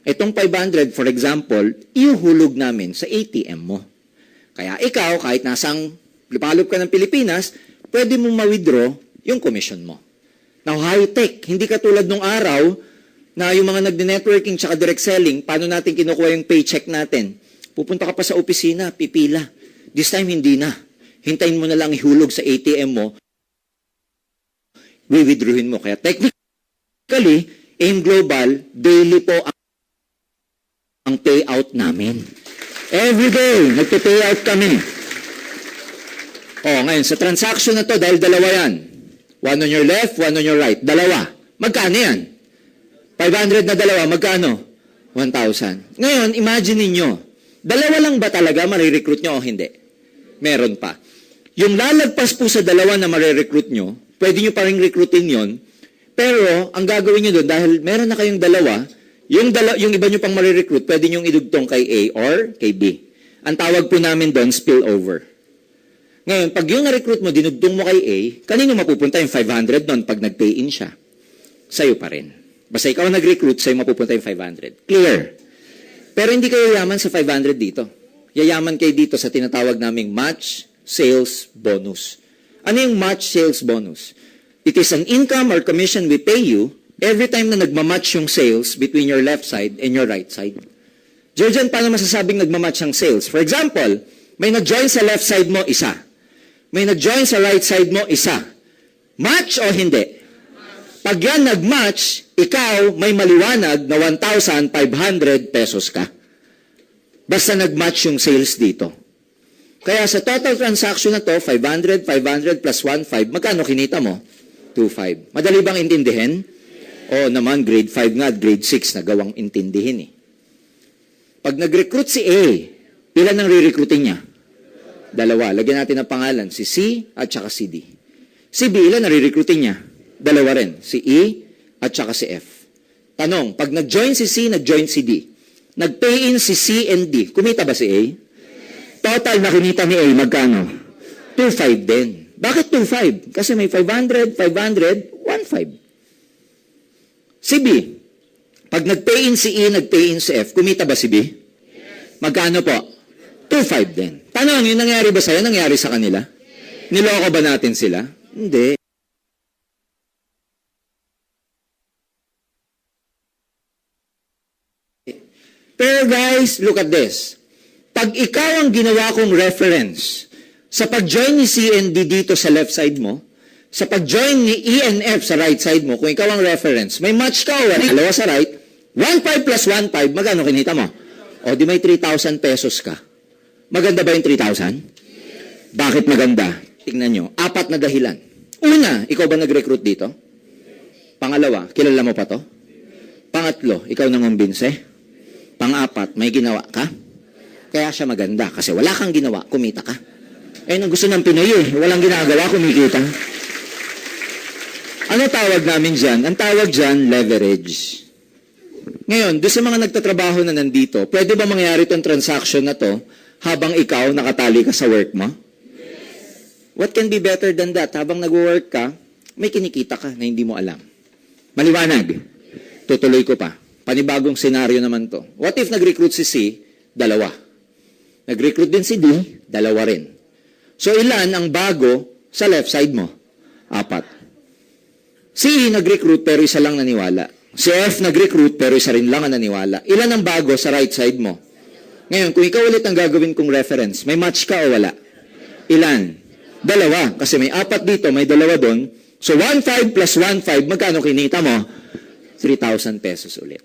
Itong 500, for example, ihuhulog namin sa ATM mo. Kaya ikaw, kahit nasang lupalop ka ng Pilipinas, pwede mong ma-withdraw yung commission mo. Now, high-tech, hindi katulad nung araw na yung mga nagde-networking tsaka direct selling, paano natin kinukuha yung paycheck natin? Pupunta ka pa sa opisina, pipila. This time, hindi na. Hintayin mo na lang ihulog sa ATM mo, withdrawin mo. Kaya technically, AIM Global, daily po ang payout namin. Every day, nagpe-payout kami. Ngayon, sa transaction na to, dahil dalawa yan. One on your left, one on your right. Dalawa. Magkano yan? 500 na dalawa, magkano? 1,000. Ngayon, imagine ninyo, dalawa lang ba talaga marirecruit nyo o hindi? Meron pa. Yung lalagpas po sa dalawa na marirecruit nyo, pwede nyo pa rin recruitin yon. Pero, ang gagawin nyo doon, dahil meron na kayong dalawa, yung iba nyo pang marirecruit, pwede nyo idugtong kay A or kay B. Ang tawag po namin doon, spillover. Ngayon, pag yung na-recruit mo, dinugtong mo kay A, kanino mapupunta yung 500 doon pag nag-pay-in siya? Sa'yo pa rin. Basta ikaw nag-recruit, sa'yo mapupunta yung 500. Clear? Pero hindi kayo yaman sa 500 dito. Yayaman kayo dito sa tinatawag naming match sales bonus. Ano yung match sales bonus? It is an income or commission we pay you every time na nagmamatch yung sales between your left side and your right side. Jurgen, paano masasabing nagmamatch ang sales? For example, may nag-join sa left side mo, isa. May nag-join sa right side mo, isa. Match o hindi? Pag yan nag-match, ikaw may maliwanag na 1,500 pesos ka. Basta nag-match yung sales dito. Kaya sa total transaction na to, 500, 500 plus 1,500, magkano kinita mo? 2,500. Madali bang intindihin? O naman, grade 5 nga at grade 6 na gawang intindihin eh. Pag nag-recruit si A, ilan ang re-recruiting niya? Dalawa. Lagyan natin ang pangalan, si C at saka si D. Si B, ilan ang re-recruiting niya? Dalawa rin, si E at saka si F. Tanong, pag nag-join si C, nag-join si D. Nag-pay-in si C and D, kumita ba si A? Total na kinita ni A, magkano? 2,500 din. Bakit 2,500? Kasi may 500, 500, 1,500. Si B, pag nag-pay-in si E, nag-pay-in si F, kumita ba si B? Magkano po? 2,500 din. Tanong, yung nangyari ba sa'yo? Nangyari sa kanila? Niloko ba natin sila? Hindi. Pero guys, look at this. Pag ikaw ang ginawa kong reference sa pag-join ni C and D dito sa left side mo, sa pag-join ni E and F sa right side mo, kung ikaw ang reference, may match ka o dalawa sa right, 1,500 plus 1,500, magkano kinita mo? O di may 3,000 pesos ka. Maganda ba yung 3,000? Bakit maganda? Tingnan nyo, 4 na dahilan. Una, ikaw ba nag-recruit dito? Pangalawa, kilala mo pa to? Pangatlo, ikaw nangumbinse? Pang-4, may ginawa ka? Kaya siya maganda kasi wala kang ginawa, kumita ka. Eh, ang gusto ng Pinoy eh. Walang ginagawa, kumikita. Ano tawag namin dyan? Ang tawag dyan, leverage. Ngayon, doon sa mga nagtatrabaho na nandito, pwede ba mangyari itong transaction na to habang ikaw nakatali ka sa work mo? Yes. What can be better than that? Habang nag-work ka, may kinikita ka na hindi mo alam. Maliwanag. Tutuloy ko pa. Panibagong senaryo naman to. What if nag-recruit si C? Dalawa. Nag-recruit din si D? Dalawa rin. So ilan ang bago sa left side mo? 4. Si E nag-recruit pero isa lang naniwala. Si F nag-recruit pero isa rin lang ang naniwala. Ilan ang bago sa right side mo? Ngayon, kung ikaw ulit ang gagawin kong reference, may match ka o wala? Ilan? 2. Kasi may 4 dito, may 2 doon. So 1.5 plus 1.5, magkano kinita mo? 3,000 pesos ulit.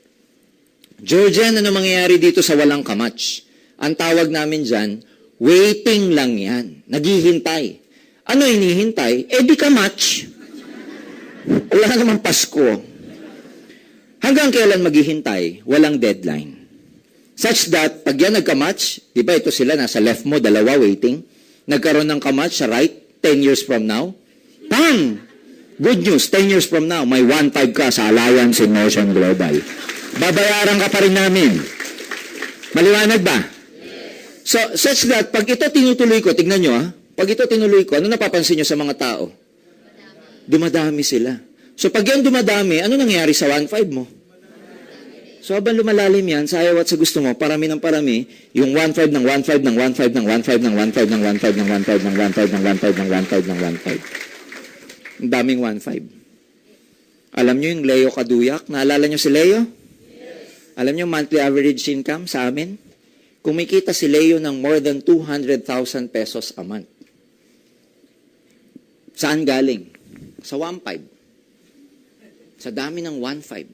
Jurgen, ano mangyayari dito sa walang kamatch? Ang tawag namin dyan, waiting lang yan. Naghihintay. Ano hinihintay? Eh di ka match. Wala namang Pasko. Hanggang kailan maghihintay? Walang deadline. Such that, pag yan nagka-match, di ba ito sila, nasa left mo, 2 waiting. Nagkaroon ng ka-match sa right, 10 years from now. Bang! Good news, 10 years from now, may 1.5 ka sa Alliance in Motion Global. Babayaran ka pa rin namin. Maliwanag ba? So, such that, pag ito tinutuloy ko, tignan nyo pag ito tinuloy ko, ano napapansin nyo sa mga tao? Dumadami sila. So pag yan dumadami, ano nangyayari sa 1.5 mo? So habang lumalalim yan, sa ayaw at sa gusto mo, parami ng parami, yung 1.5 ng 1.5 ng 1.5 ng 1.5 ng 1.5 ng 1.5 ng 1.5 ng 1.5 ng 1.5 ng 1.5 ng 1.5. Ang daming 1.5. Alam nyo yung Leo Kaduyak? Naalala nyo si Leo? Yes. Alam nyo monthly average income sa amin? Kumikita si Leo ng more than 200,000 pesos a month. Saan galing? Sa 1.5. Sa dami ng 1.5.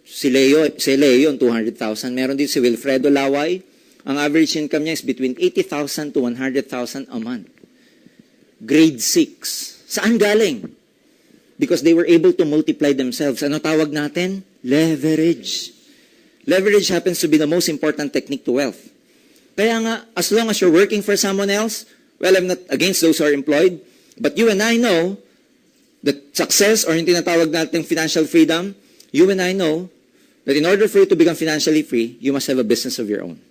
Si Leo, yung 200,000. Meron din si Wilfredo Laway. Ang average income niya is between 80,000 to 100,000 a month. Grade 6. Saan galing? Because they were able to multiply themselves. Ano tawag natin? Leverage. Leverage happens to be the most important technique to wealth. Kaya nga, as long as you're working for someone else, well, I'm not against those who are employed, but you and I know that success or yung tinatawag natin financial freedom, you and I know that in order for you to become financially free, you must have a business of your own.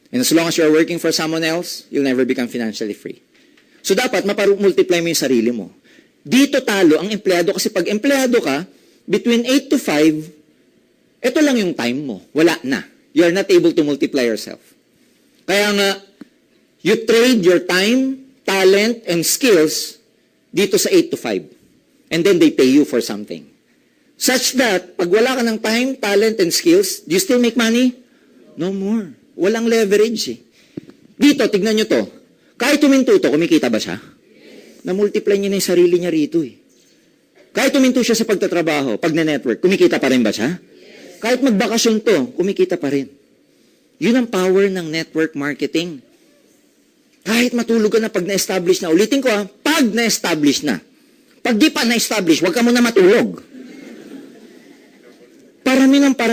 And as long as you're working for someone else, you'll never become financially free. So dapat multiply mo yung sarili mo. Dito talo ang empleyado kasi pag empleyado ka, between 8 to 5, ito lang yung time mo. Wala na. You're not able to multiply yourself. Kaya nga, you trade your time, talent, and skills dito sa 8 to 5. And then they pay you for something. Such that, pag wala ka ng time, talent, and skills, do you still make money? No more. Walang leverage eh. Dito, tignan nyo to. Kahit tuminto to, kumikita ba siya? Na-multiply niya na yung sarili niya rito eh. Kahit tuminto siya sa pagtatrabaho, pag na-network, kumikita pa rin ba siya? Kahit magbakasyon to, kumikita pa rin. Yun ang power ng network marketing. Kahit matulog ka na pag na-establish na, ulitin ko pag na-establish na. Pag di pa na-establish, huwag ka muna matulog. Parami yan.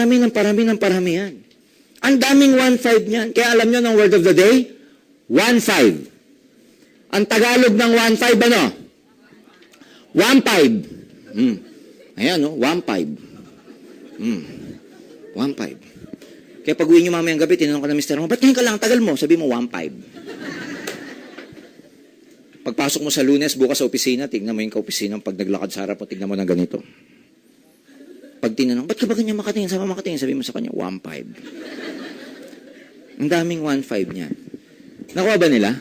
Ang daming 1.5 niyan. Kaya alam nyo ng word of the day? 1.5. Ang Tagalog ng 1.5 ano? 1.5. Ayan, no? 1.5. 1.5. Kaya pag uwi nyo mamayang gabi, tinanong ka na mister mo, ba't ngayon ka lang tagal mo? Sabi mo, 1.5. Pagpasok mo sa Lunes, bukas sa opisina, tignan mo yung ka-opisina, pag naglakad sa harap mo, tignan mo na ganito. Pag tinanong, ba't ka ba ganyan makatingin? Sabi mo sa kanya, 1.5. Ang daming 1.5 niyan. Nakuha ba nila?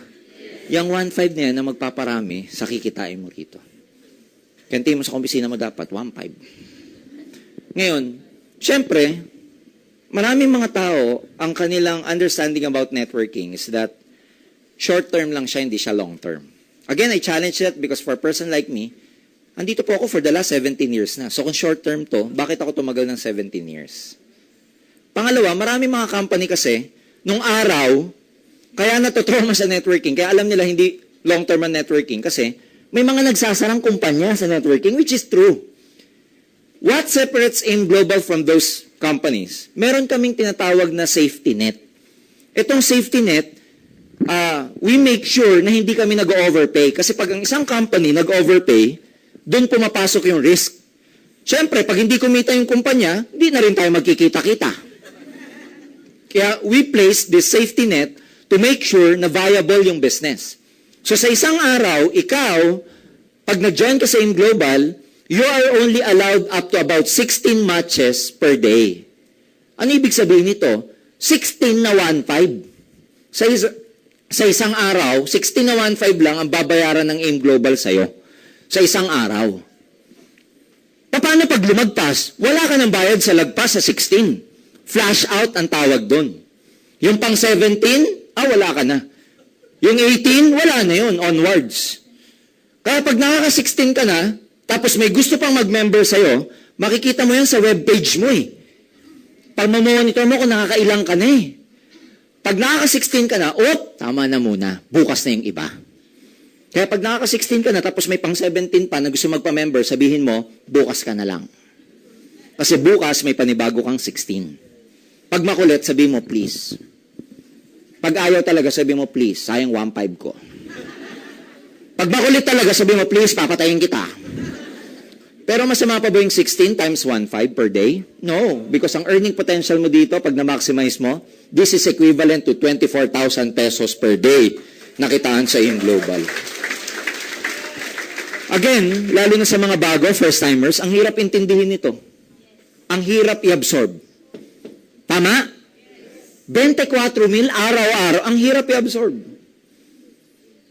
Yung 1.5 na yan na magpaparami, sa kikitain mo rito. Kantiin mo sa opisina mo dapat, 1.5. Ngayon, syempre, maraming mga tao, ang kanilang understanding about networking is that short-term lang siya, hindi siya long-term. Again, I challenge that because for a person like me, andito po ako for the last 17 years na. So kung short-term to, bakit ako tumagal ng 17 years? Pangalawa, marami mga company kasi, nung araw, kaya natutrauma sa networking, kaya alam nila hindi long-term ang networking kasi may mga nagsasarang kumpanya sa networking, which is true. What separates AIM Global from those companies? Meron kaming tinatawag na safety net. Itong safety net, we make sure na hindi kami nag-overpay. Kasi pag ang isang company nag-overpay, doon pumapasok yung risk. Siyempre, pag hindi kumita yung kumpanya, hindi na rin tayo magkikita-kita. Kaya we place this safety net to make sure na viable yung business. So sa isang araw, ikaw, pag nag-join ka sa AIM Global, you are only allowed up to about 16 matches per day. Ano ibig sabihin nito? 16 na 1.5. Sa isang araw, 16 na 1.5 lang ang babayaran ng AIM Global sa'yo. Sa isang araw. Paano pag lumagpas? Wala ka ng bayad sa lagpas sa 16. Flash out ang tawag doon. Yung pang 17, wala ka na. Yung 18, wala na yun, onwards. Kaya pag nakaka-16 ka na, tapos may gusto pang mag-member sa'yo, makikita mo yan sa webpage mo eh. Pag mamonitor mo kung nakakailang ka na eh. Pag nakaka-16 ka na, tama na muna. Bukas na yung iba. Kaya pag nakaka-16 ka na, tapos may pang 17 pa na gusto magpa-member, sabihin mo, bukas ka na lang. Kasi bukas may panibago kang 16. Pag makulit, sabihin mo, please. Pag ayaw talaga, sabihin mo, please, sayang 1.5 ko. Pag makulit talaga, sabihin mo, please, papatayin kita. Pero masama pa ba yung 16 times 1.5 per day? No, because ang earning potential mo dito, pag na-maximize mo, this is equivalent to 24,000 pesos per day na kitaan sa AIM Global. Again, lalo na sa mga bago, first-timers, ang hirap intindihin ito. Ang hirap i-absorb. Tama? 24 mil araw-araw, ang hirap i-absorb.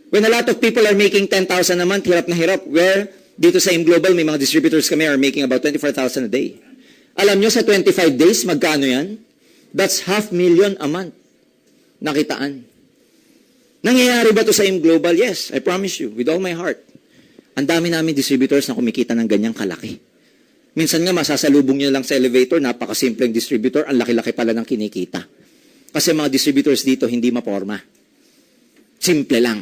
When a lot of people are making 10,000 a month, hirap na hirap. Where, dito sa AIM Global, may mga distributors kami are making about 24,000 a day. Alam nyo, sa 25 days, magkano yan? That's 500,000 a month. Nakitaan. Nangyayari ba to sa AIM Global? Yes, I promise you, with all my heart. Ang dami namin distributors na kumikita ng ganyang kalaki. Minsan nga, masasalubong nyo lang sa elevator, napakasimpleng distributor, ang laki-laki pala ng kinikita. Kasi mga distributors dito, hindi maporma. Simple lang.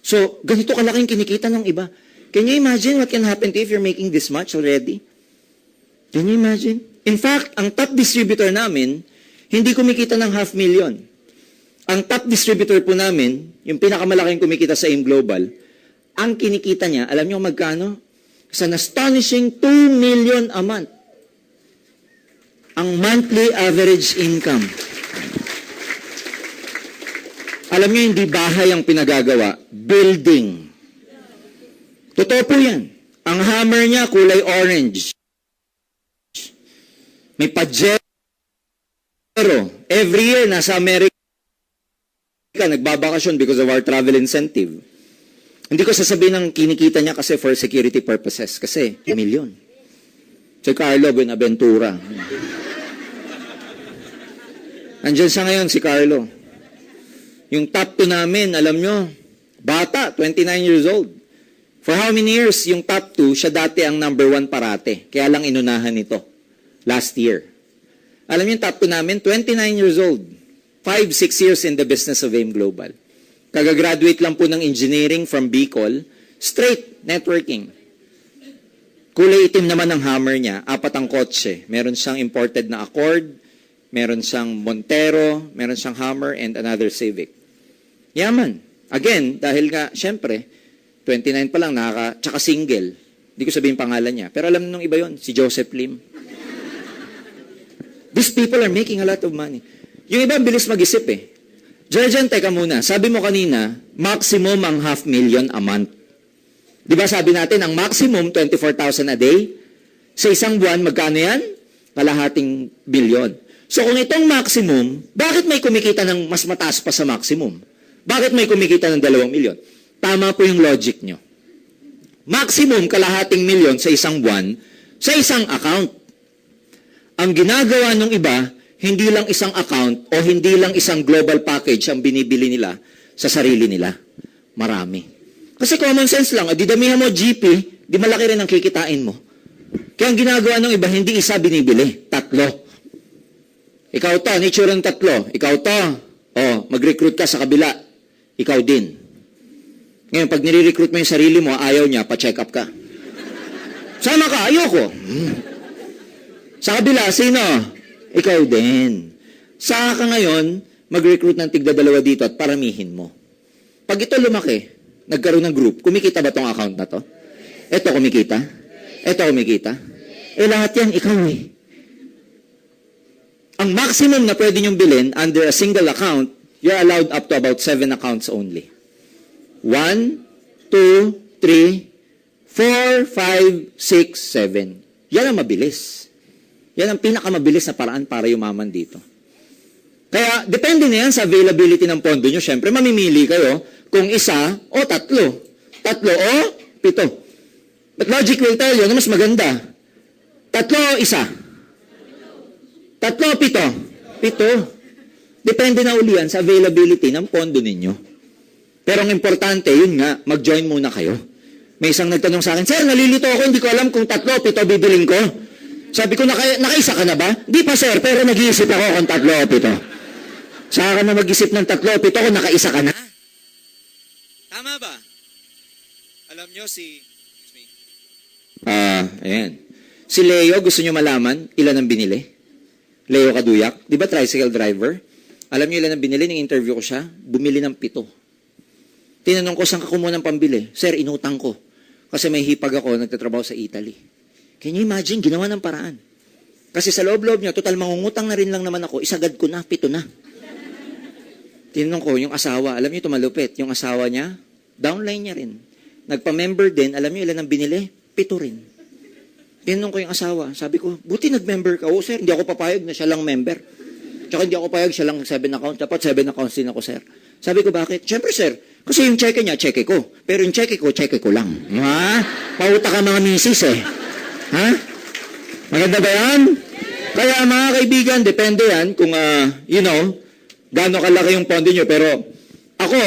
So, ganito kalaking kinikita ng iba. Can you imagine what can happen to you if you're making this much already? Can you imagine? In fact, ang top distributor namin, hindi kumikita ng 500,000. Ang top distributor po namin, yung pinakamalaking kumikita sa AIM Global, ang kinikita niya, alam niyo magkano? Sa an astonishing 2 million a month. Ang monthly average income. Alam niyo, hindi bahay ang pinagagawa, building. Totoo po yan. Ang hammer niya, kulay orange. May pajero. Every year, nasa Amerika, nagbabakasyon because of our travel incentive. Hindi ko sasabihin ng kinikita niya kasi for security purposes. Kasi, million. Si Carlo Buenaventura. Andiyan siya ngayon, si Carlo. Yung top 2 namin, alam nyo, bata, 29 years old. For how many years, yung top 2, siya dati ang number 1 parate. Kaya lang inunahan ito. Last year. Alam niyo yung top 2 namin, 29 years old. 5-6 years in the business of AIM Global. Kagagraduate lang po ng engineering from Bicol. Straight networking. Kulay itim naman ang hammer niya. 4 ang kotse. Meron siyang imported na Accord. Meron siyang Montero. Meron siyang Hammer and another Civic. Yaman. Again, dahil nga, syempre, 29 pa lang, tsaka single. Hindi ko sabihin pangalan niya. Pero alam nung iba yon, si Joseph Lim. These people are making a lot of money. Yung iba, bilis mag-isip eh. Jurgen, teka muna. Sabi mo kanina, maximum ang 500,000 a month. Di ba sabi natin, ang maximum, 24,000 a day. Sa isang buwan, magkano yan? Kalahating bilyon. So kung itong maximum, bakit may kumikita ng mas mataas pa sa maximum? Bakit may kumikita ng 2 milyon? Tama po yung logic nyo. Maximum kalahating milyon sa isang buwan, sa isang account. Ang ginagawa ng iba, hindi lang isang account o hindi lang isang global package ang binibili nila sa sarili nila. Marami. Kasi common sense lang, di damihan mo GP, di malaki rin ang kikitain mo. Kaya ang ginagawa ng iba, hindi isa binibili, 3. Ikaw to, nature ng 3. Ikaw to, mag-recruit ka sa kabila. Ikaw din. Ngayon, pag nire-recruit mo yung sarili mo, ayaw niya, pa-check up ka. Sama ka, ayoko. Sa kabila, sino? Ikaw din. Saka ka ngayon, mag-recruit ng tigda-dalawa dito at paramihin mo. Pag ito lumaki, nagkaroon ng group, kumikita ba tong account na to? Ito kumikita? Ito kumikita? Lahat yan, ikaw eh. Ang maximum na pwede nyong bilhin under a single account, you're allowed up to about 7 accounts only. 1, 2, 3, 4, 5, 6, 7. Yan ang mabilis. Yan ang pinakamabilis na paraan para yumaman dito. Kaya, depende na yan sa availability ng pondo nyo. Siyempre, mamimili kayo kung isa o tatlo. Tatlo o 7. But logic will tell you na mas maganda. Tatlo o isa. Tatlo o 7. 7. Depende na uli yan sa availability ng pondo ninyo. Pero ang importante, yun nga, mag-join muna kayo. May isang nagtanong sa akin, Sir, nalilito ako, hindi ko alam kung 3 o 7 bibiling ko. Sabi ko, nakaisa ka na ba? Di pa, sir, pero nag-iisip ako kung 3 o 7. Saka ka na mag-isip ng 3 o 7 kung nakaisa ka na. Tama ba? Alam nyo ayan. Si Leo, gusto nyo malaman ilan ang binili? Leo Kaduyak, di ba tricycle driver? Alam nyo ilan ang binili? Nung interview ko siya, bumili ng 7. Tinanong ko, saan ka kumuha ng pambili? Sir, inutang ko. Kasi may hipag ako, nagtatrabaho sa Italy. Can you imagine? Ginawa ng paraan. Kasi sa loob-loob niya, total mangungutang na rin lang naman ako, isagad ko na, 7 na. Tinanong ko, yung asawa, alam niyo tumalupit, yung asawa niya, downline niya rin. Nagpa-member din, alam niyo ilan ang binili? 7 rin. Tinanong ko yung asawa, sabi ko, buti nag-member ka. Oo, sir, hindi ako papayag na siya lang member. Tsaka hindi ako papayag siya lang 7 account. Dapat 7 accounts din ako, sir. Sabi ko, bakit? Siyempre, sir, kasi yung cheque niya, cheque ko. Pero yung cheque ko lang. Ha? Pauta ka mga misis eh. Ha? Maganda ba yan? Kaya mga kaibigan, depende yan kung, gaano kalaki yung pondo nyo. Pero ako,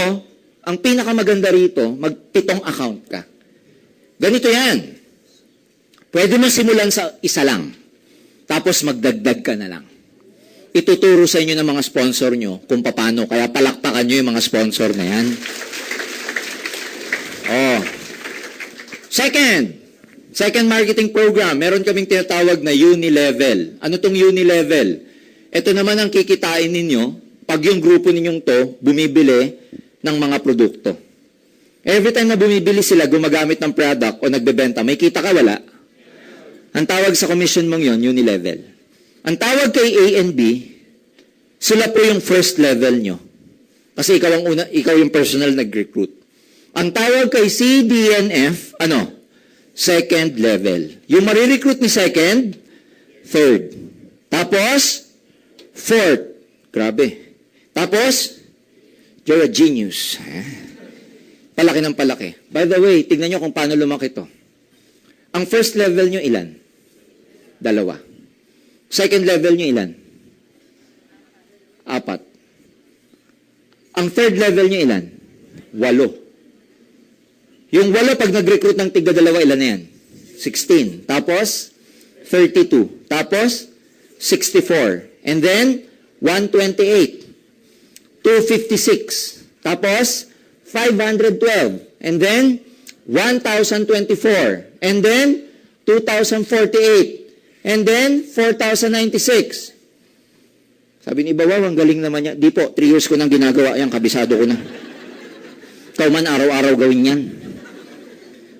ang pinakamaganda rito, mag-7 account ka. Ganito yan. Pwede mo simulan sa isa lang. Tapos magdagdag ka na lang. Ituturo sa inyo ng mga sponsor nyo kung paano. Kaya palakpakan nyo yung mga sponsor na yan. Second marketing program, meron kaming tinatawag na Unilevel. Ano tong Unilevel? Ito naman ang kikitain ninyo pag yung grupo ninyong to bumibili ng mga produkto. Every time na bumibili sila, gumagamit ng product o nagbebenta, may kita ka, wala? Ang tawag sa commission mong yon, Unilevel. Ang tawag kay A and B, sila po yung first level nyo. Kasi ikaw yung personal nag-recruit. Ang tawag kay C, D, and F, second level. Yung marirecruit ni second, third. Tapos, fourth. Grabe. Tapos, you're a genius. Palaki ng palaki. By the way, tignan nyo kung paano lumaki to. Ang first level nyo ilan? 2. Second level nyo ilan? 4. Ang third level nyo ilan? 8. Yung 8, pag nag-recruit ng tigda-2, ilan na yan? 16. Tapos, 32. Tapos, 64. And then, 128. 256. Tapos, 512. And then, 1,024. And then, 2,048. And then, 4,096. Sabi ni Bawaw, ang galing naman niya. Di po, 3 years ko nang ginagawa yan, kabisado ko na. Ikaw man, araw-araw gawin yan.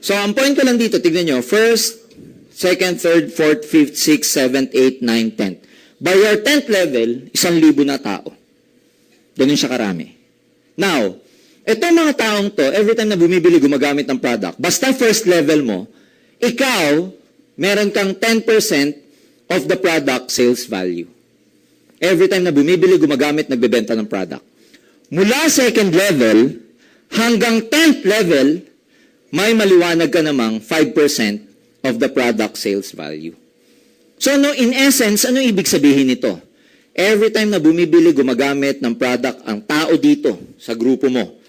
So, ang point ko lang dito, tignan nyo, first, second, third, fourth, fifth, sixth, seventh, eighth, ninth, 10th. By your 10th level, 1,000 na tao. Ganun siya karami. Now, itong mga taong to, every time na bumibili, gumagamit ng product, basta first level mo, ikaw, meron kang 10% of the product sales value. Every time na bumibili, gumagamit, nagbebenta ng product. Mula second level, hanggang 10th level, may maliwanag ka namang 5% of the product sales value. So, in essence, ano ibig sabihin nito? Every time na bumibili, gumagamit ng product ang tao dito sa grupo mo,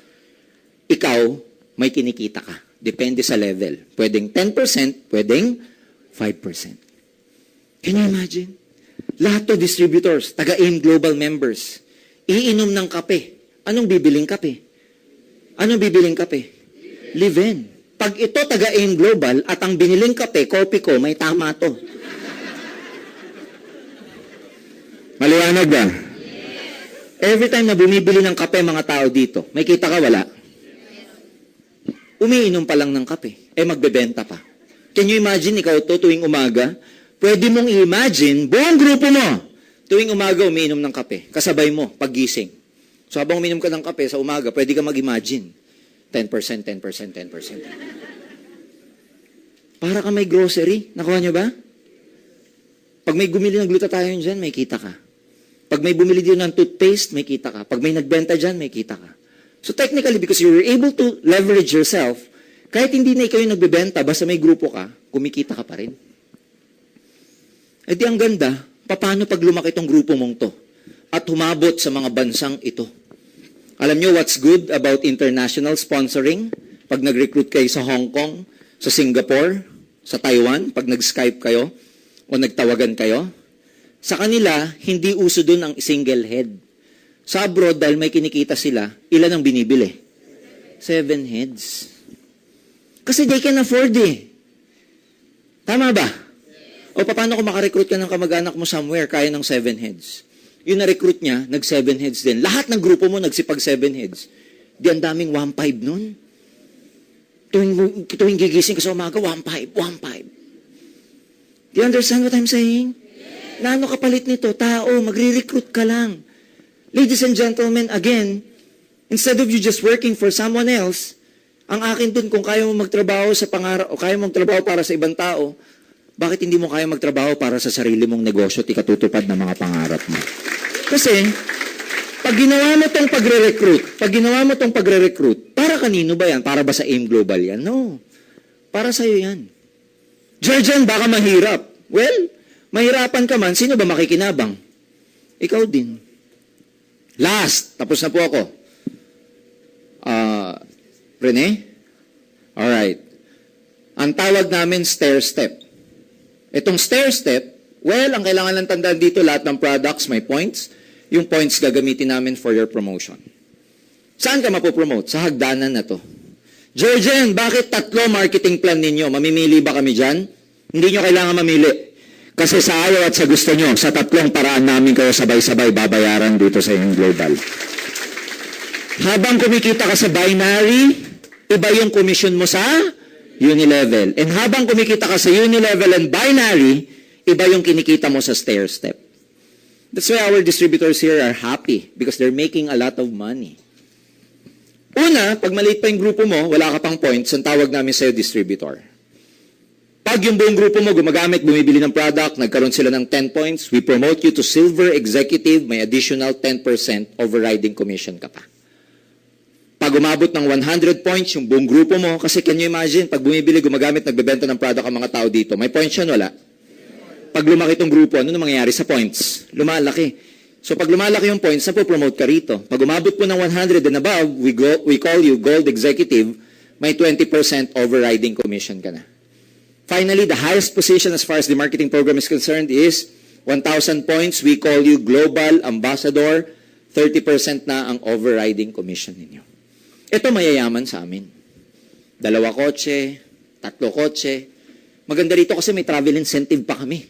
ikaw, may kinikita ka. Depende sa level. Pwedeng 10%, pwedeng 5%. Can you imagine? Lahat to distributors, taga-AIM Global members, iinom ng kape. Anong bibiling kape? Anong bibiling kape? Live-in. Pag ito taga-AIM Global at ang biniling kape, kopi ko, may tama to. Maliwanag ba? Every time na bumibili ng kape mga tao dito, may kita ka wala? Umiinom pa lang ng kape, magbebenta pa. Can you imagine, ikaw to tuwing umaga, pwede mong i-imagine, buong grupo mo, tuwing umaga umiinom ng kape, kasabay mo, paggising. So habang umiinom ka ng kape sa umaga, pwede ka mag-imagine, 10%, 10%, 10%. Para ka may grocery, nakuha nyo ba? Pag may gumili ng glutathione dyan, may kita ka. Pag may bumili din ng toothpaste, may kita ka. Pag may nagbenta dyan, may kita ka. So technically, because you were able to leverage yourself, kahit hindi na ikaw yung nagbebenta, basta may grupo ka, kumikita ka pa rin. E di ang ganda, paano pag lumaki itong grupo mong to? At humabot sa mga bansang ito. Alam nyo what's good about international sponsoring? Pag nag-recruit kayo sa Hong Kong, sa Singapore, sa Taiwan, pag nag-Skype kayo, o nagtawagan kayo, sa kanila, hindi uso dun ang single head. Sa abroad, dahil may kinikita sila, ilan ang binibili? 7 heads. Kasi they can afford Tama ba? O paano kung makarecruit ka ng kamag-anak mo somewhere, kaya ng 7 heads? Yung na-recruit niya, nag-7 heads din. Lahat ng grupo mo nagsipag 7 heads. Di ang daming 1.5 nun. Tuwing gigising ka sa umaga, 1.5. Do you understand what I'm saying? Naano kapalit nito? Tao, magre-recruit ka lang. Ladies and gentlemen, again, instead of you just working for someone else, ang akin dun, kung kaya mo magtrabaho sa pangarap, o kaya mo magtrabaho para sa ibang tao, bakit hindi mo kaya magtrabaho para sa sarili mong negosyo at ikatutupad ng mga pangarap mo? Kasi, pag ginawa mo tong pagre-recruit, para kanino ba yan? Para ba sa AIM Global yan? No. Para sa'yo yan. Jurgen, baka mahirap. Well, mahirapan ka man, sino ba makikinabang? Ikaw din. Last, tapos na po ako. Rene? Alright. Ang tawag namin stair step. Itong stair step, well, ang kailangan lang tandaan dito, lahat ng products may points. Yung points gagamitin namin for your promotion. Saan ka mapopromote? Sa hagdanan na to. Jurgen, bakit 3 marketing plan ninyo? Mamimili ba kami dyan? Hindi nyo kailangan mamili. Kasi sa ayaw at sa gusto nyo, sa 3 paraan namin kayo sabay-sabay babayaran dito sa AIM Global. Habang kumikita ka sa binary, iba yung commission mo sa unilevel. And habang kumikita ka sa unilevel and binary, iba yung kinikita mo sa stair step. That's why our distributors here are happy because they're making a lot of money. Una, pag maliit pa yung grupo mo, wala ka pang points, ang tawag namin sa'yo distributor. Pag yung buong grupo mo gumagamit, bumibili ng product, nagkaroon sila ng 10 points, we promote you to silver executive, may additional 10% overriding commission ka pa. Pag umabot ng 100 points, yung buong grupo mo, kasi can you imagine, pag bumibili, gumagamit, nagbebenta ng product ang mga tao dito, may points yan, wala? Pag lumaki itong grupo, ano mangyayari sa points? Lumalaki. So pag lumalaki yung points, napopromote ka rito. Pag umabot po ng 100 and above, we call you gold executive, may 20% overriding commission ka na. Finally, the highest position as far as the marketing program is concerned is 1,000 points. We call you Global Ambassador. 30% na ang overriding commission ninyo. Ito mayayaman sa amin. 2 kotse, 3 kotse. Maganda rito kasi may travel incentive pa kami.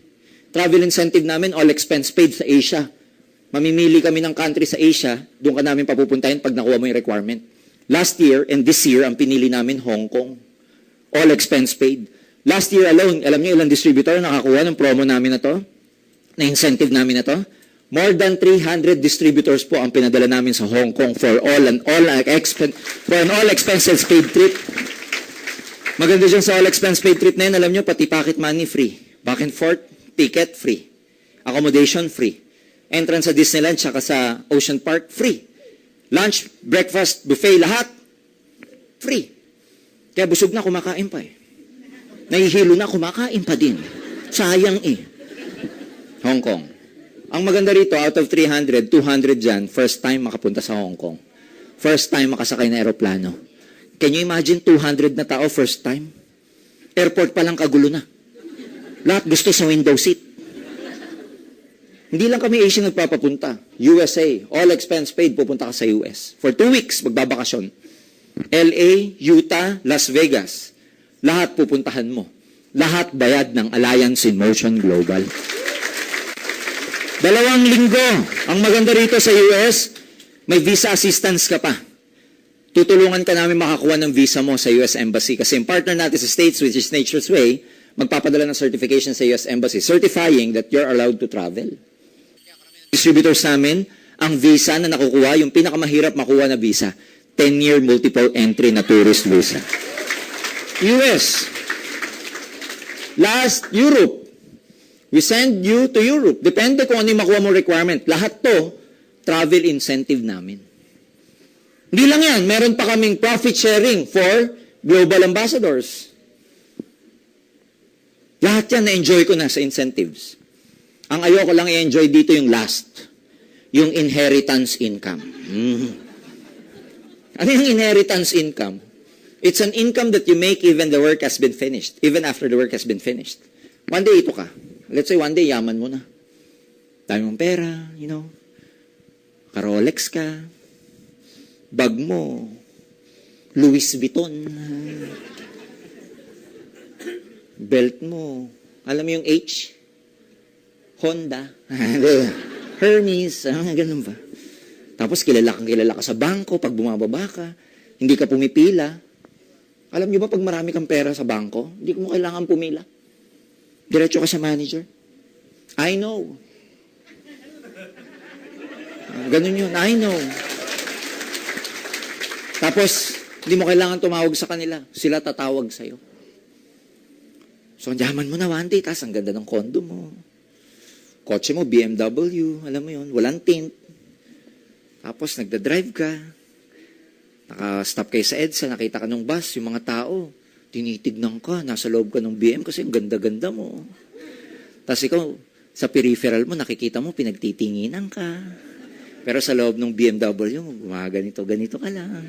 Travel incentive namin, all expense paid sa Asia. Mamimili kami ng country sa Asia, doon ka namin papupuntahin pag nakuha mo yung requirement. Last year and this year, ang pinili namin Hong Kong. All expense paid. Last year alone, alam niyo ilang distributor nakakuha ng promo namin na to? Na incentive namin na to? More than 300 distributors po ang pinadala namin sa Hong Kong for an all expenses paid trip. Maganda dyan sa all expense paid trip na yun, alam niyo, pati pocket money free. Back and forth, ticket free. Accommodation free. Entrance sa Disneyland tsaka sa Ocean Park free. Lunch, breakfast, buffet, lahat free. Kaya busog na, kumakain pa eh. Nahihilo na, kumakain pa din. Sayang eh. Hong Kong. Ang maganda rito, out of 300, 200 dyan, first time makapunta sa Hong Kong. First time makasakay na aeroplano. Can you imagine 200 na tao first time? Airport pa lang kagulo na. Lahat gusto sa window seat. Hindi lang kami Asia nagpapapunta. USA, all expense paid, pupunta ka sa US. For 2 weeks, magbabakasyon. LA, Utah, Las Vegas. Lahat pupuntahan mo. Lahat bayad ng Alliance in Motion Global. 2 linggo. Ang maganda rito sa US, may visa assistance ka pa. Tutulungan ka namin makakuha ng visa mo sa US Embassy. Kasi yung partner natin sa States, which is Nature's Way, magpapadala ng certification sa US Embassy, certifying that you're allowed to travel. Distributors namin, ang visa na nakukuha, yung pinakamahirap makuha na visa, 10-year multiple entry na tourist visa. US. Last, Europe. We send you to Europe. Depende kung ano yung makuha mo requirement. Lahat to, travel incentive namin. Hindi lang yan, meron pa kaming profit sharing for global ambassadors. Lahat yan na-enjoy ko na sa incentives. Ang ayoko lang i-enjoy dito yung last. Yung inheritance income. Ano yung inheritance income? It's an income that you make even the work has been finished. Even after the work has been finished. One day, ito ka. Let's say one day, yaman mo na. Dami mong pera, you know. Ka-Rolex ka. Bag mo. Louis Vuitton. Belt mo. Alam mo yung H? Honda. Hermes. Ganun ba? Tapos kilala ka sa bangko pag bumababa ka. Hindi ka pumipila. Alam niyo ba pag marami kang pera sa bangko, hindi mo kailangan pumila. Diretso ka sa manager. I know. Ganun yun. I know. Tapos, hindi mo kailangan tumawag sa kanila. Sila tatawag sa'yo. So, ang yaman mo na one day, tapos ang ganda ng condo mo. Kotse mo, BMW, alam mo yun, walang tint. Tapos, nagda-drive ka. Naka-stop kayo sa EDSA, nakita ka ng bus, yung mga tao, tinitignan ka, nasa loob ka ng BM kasi ang ganda-ganda mo. Tapos ikaw, sa peripheral mo, nakikita mo, pinagtitinginan ka. Pero sa loob ng BMW, ganito ka lang.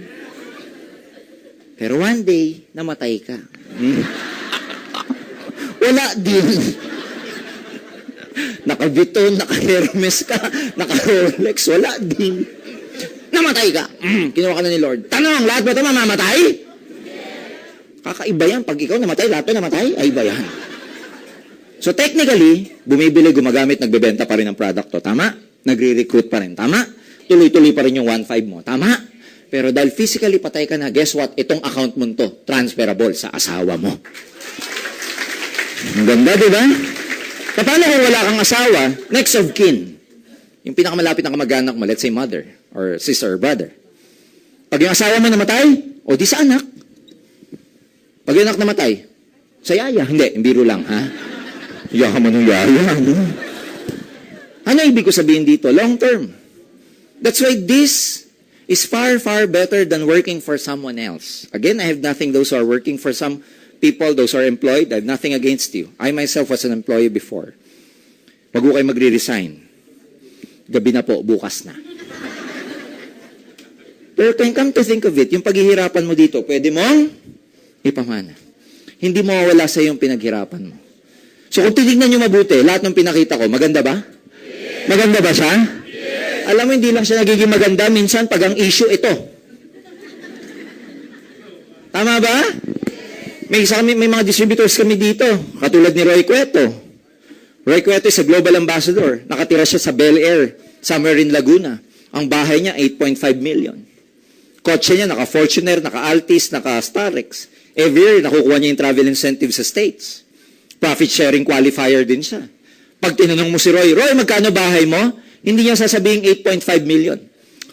Pero one day, namatay ka. Wala din. Naka-Vuitton, naka-Hermes ka, naka-Rolex, wala din. Namatay ka. Kinuha ka na ni Lord. Tanong, lahat ba ito mamamatay? Kakaiba yan. Pag ikaw namatay, lahat ba namatay? Ay, iba yan. So technically, bumibili, gumagamit, nagbebenta pa rin ng product to. Tama? Nagre-recruit pa rin. Tama? Tuloy-tuloy pa rin yung 1.5 mo. Tama? Pero dahil physically patay ka na, guess what? Itong account mo to, transferable sa asawa mo. Ang ganda, di ba? Paano kung wala kang asawa? Next of kin. Yung pinakamalapit na kamag-anak mo, let's say mother, or sister, or brother. Pag yung asawa mo namatay, o di sa anak. Pag yung anak namatay, sa yaya. Hindi, biro lang, ha? Yaya mo ng yaya, ano? Ano ibig ko sabihin dito? Long term. That's why this is far, far better than working for someone else. Again, I have nothing those who are working for some people, those who are employed. I have nothing against you. I myself was an employee before. Wag ko kayo magre-resign. Gabi na po, bukas na. Pero come to think of it, yung paghihirapan mo dito, pwede mong ipamana. Hindi mo mawala sa yung pinaghirapan mo. So kung titignan nyo mabuti, lahat ng pinakita ko, maganda ba? Yes. Maganda ba siya? Yes. Alam mo, hindi lang siya nagiging maganda, minsan pag ang issue ito. Tama ba? May mga distributors kami dito, katulad ni Roy Cueto. Roy Cueto is a global ambassador. Nakatira siya sa Bel Air, somewhere in Laguna. Ang bahay niya, 8.5 million. Kotse niya, naka-Fortuner, naka-Altis, naka-Starex. Every year, nakukuha niya yung travel incentive sa States. Profit sharing qualifier din siya. Pag tinanong mo si Roy, magkano bahay mo? Hindi niya sasabihin 8.5 million.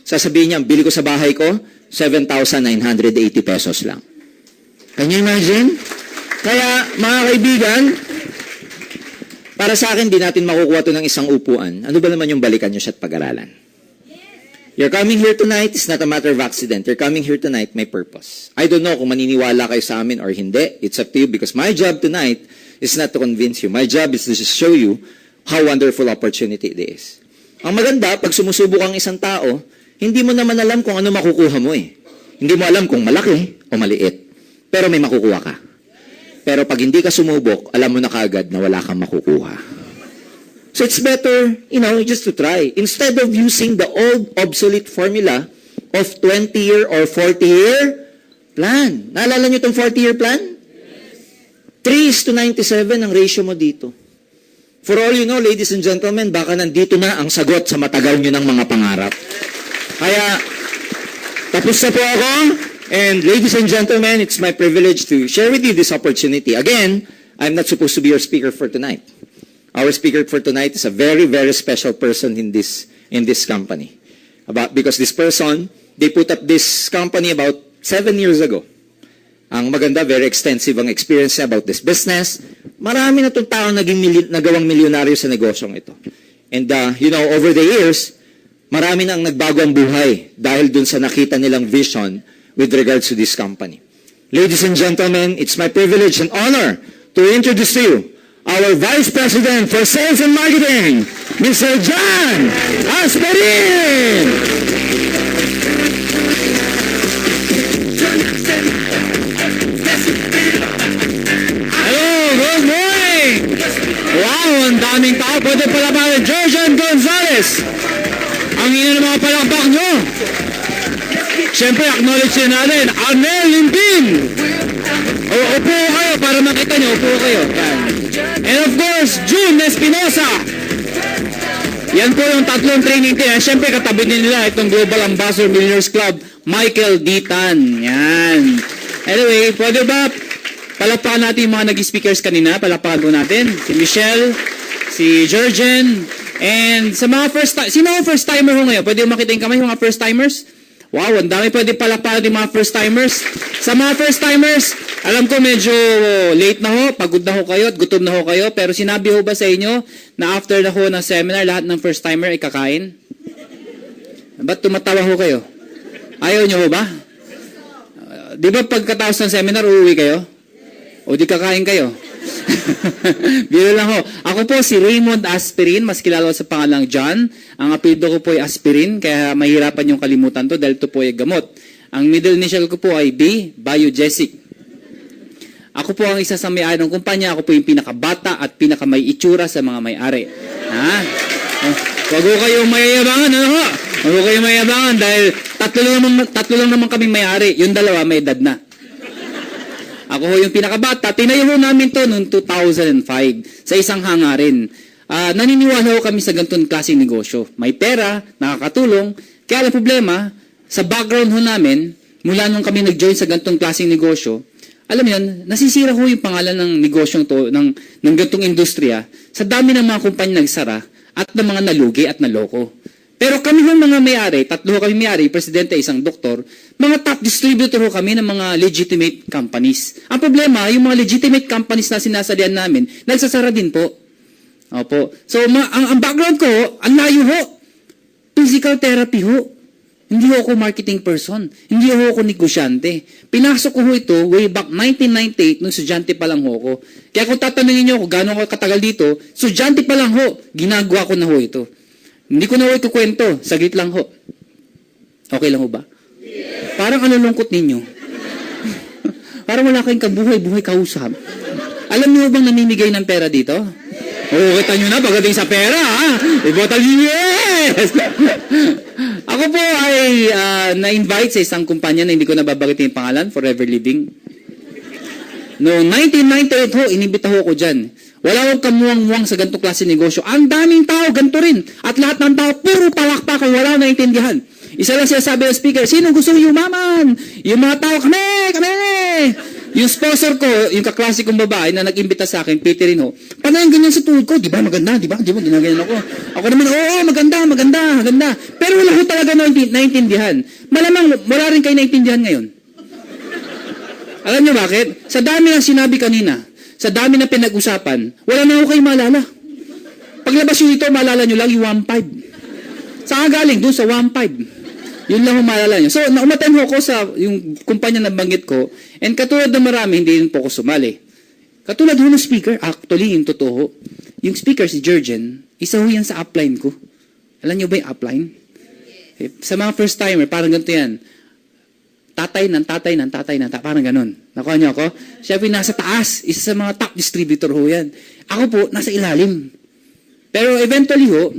Sasabihin niya, bili ko sa bahay ko, 7,980 pesos lang. Can you imagine? Kaya, mga kaibigan, para sa akin, di natin makukuha to ng isang upuan. Ano ba naman yung balikan nyo siya at pag-aralan? You're coming here tonight, it's not a matter of accident. You're coming here tonight, may purpose. I don't know kung maniniwala kayo sa amin or hindi. It's up to you because my job tonight is not to convince you. My job is to just show you how wonderful opportunity it is. Ang maganda, pag sumusubok ang isang tao, hindi mo naman alam kung ano makukuha mo eh. Hindi mo alam kung malaki o maliit. Pero may makukuha ka. Pero pag hindi ka sumubok, alam mo na kaagad na wala kang makukuha. So it's better, just to try. Instead of using the old obsolete formula of 20-year or 40-year plan. Naalala niyo itong 40-year plan? Yes. 3:97 ang ratio mo dito. For all you know, ladies and gentlemen, baka nandito na ang sagot sa matagal nyo ng mga pangarap. Kaya, tapos na po ako. And ladies and gentlemen, it's my privilege to share with you this opportunity. Again, I'm not supposed to be your speaker for tonight. Our speaker for tonight is a very, very special person in this company. Because this person, they put up this company about 7 years ago. Ang maganda, very extensive ang experience niya about this business. Marami na itong taong nagawang milyonaryo sa negosyong ito. And over the years, marami na ang nagbago ang buhay dahil dun sa nakita nilang vision with regards to this company. Ladies and gentlemen, it's my privilege and honor to introduce to you our Vice President for Sales and Marketing, Mr. John Asperin! Hello, good morning! Wow, ang daming tao. Pwede pala ba Jurgen Gonzales? Ang ina ng mga palakpak nyo. Siyempre, acknowledge nyo natin, Arnel Limpin! Upo kayo para makita nyo, upo kayo. Yan. And of course, June Espinosa. Yan po yung tatlong training team. Siyempre, katabi nila itong Global Ambassador Millionaires Club, Michael Ditan. Yan. Anyway, pwede ba palakpakan natin yung mga nag-speakers kanina? Palakpakan po natin. Si Michelle, si Jurgen, and sa mga sino ang first timer ho ngayon? Pwede makita yung kamay yung mga first timers? Wow, ang dami pwede palakpakan yung mga first timers. Sa mga first timers, alam ko medyo late na ho, pagod na ho kayo at gutom na ho kayo, pero sinabi ho ba sa inyo na after na ho ng seminar, lahat ng first timer ay kakain? Ba't tumatawa ho kayo? Ayaw nyo ho ba? Di ba pagkatapos ng seminar, uuwi kayo? O di kakain kayo? Biro lang ho. Ako po si Raymond Asperin, mas kilala ko sa pangalang John. Ang apelyido ko po ay Aspirin, kaya mahirapan yung kalimutan to dahil ito po ay gamot. Ang middle initial ko po ay B, Biogesic. Ako po ang isa sa may-ari ng kumpanya. Ako po yung pinakabata at pinakamay itsura sa mga may-ari. Ha? Wag ko kayong mayayabangan, ano ho? Wag ko kayong mayayabangan dahil tatlo lang naman kaming may-ari. Yung dalawa may edad na. Ako ho yung pinakabata. Tinayo ho namin to noong 2005 sa isang hangarin. Naniniwala ho kami sa ganitong klaseng negosyo. May pera, nakakatulong. Kaya ang problema, sa background ho namin, mula nung kami nag-join sa ganitong klaseng negosyo, alam mo yun, nasisira ho yung pangalan ng negosyong to, ng ganitong industriya, sa dami ng mga kumpanya nagsara at ng mga nalugi at naloko. Pero kami ho mga may-ari, tatlo ho kami may-ari, presidente, isang doktor, mga top distributor ho kami ng mga legitimate companies. Ang problema, yung mga legitimate companies na sinasalihan namin, nagsasara din po. Opo. So, ang background ko, ang layo ho. Physical therapy ho. Hindi ho ako marketing person. Hindi ho ako negosyante. Pinasok ko ho ito way back 1998 nung estudyante pa lang ho ako. Kaya kung tatanungin niyo kung gaano ako katagal dito, estudyante pa lang ho, ginagawa ko na ho ito. Hindi ko na ho ikukwento. Saglit lang ho. Okay lang ho ba? Yeah. Parang alulungkot ninyo. Parang wala kayong kabuhay-buhay kausap. Alam niyo bang namimigay ng pera dito? Oo, kita nyo na pagdating sa pera, ha? Ibotal yes! Ako po ay na-invite sa isang kumpanya na hindi ko nababagitin yung pangalan, Forever Living. Noong 1998 ho, inibita ho ako dyan. Wala akong kamuwang-muwang sa ganitong klase negosyo. Ang daming tao, ganito rin. At lahat ng tao, puro palakpakan, wala na naintindihan. Isa lang siya sabi ng speaker, sino gusto yumaman? Yung mga tao, kami! Yung sponsor ko, yung kaklase kong babae na nag-imbita sa akin, Peter rin ho, panayin ganyan sa tuhod ko, di ba maganda, di ba? Ginaganyan ako. Ako naman, oo, maganda. Pero wala ko talaga naintindihan. Malamang, wala rin kayo naintindihan ngayon. Alam niyo bakit? Sa dami ng sinabi kanina, sa dami na pinag-usapan, wala na ako kayo maalala. Paglabas yun ito, maalala nyo lang yung 1.5. Saan galing? Doon sa 1.5. Yun lang ang maalala nyo. So, naumatan ho ko sa yung kumpanya na banggit ko, and katulad ng marami, hindi rin po ako sumali. Katulad ho ng speaker, actually, yung totoo, yung speaker si Jurgen, isa ho yan sa upline ko. Alam nyo ba yung upline? Sa mga first timer, parang ganito yan. Tatay, parang ganun. Nakuha niyo ako? Siya po nasa taas. Isa sa mga top distributor ho yan. Ako po, nasa ilalim. Pero eventually ho,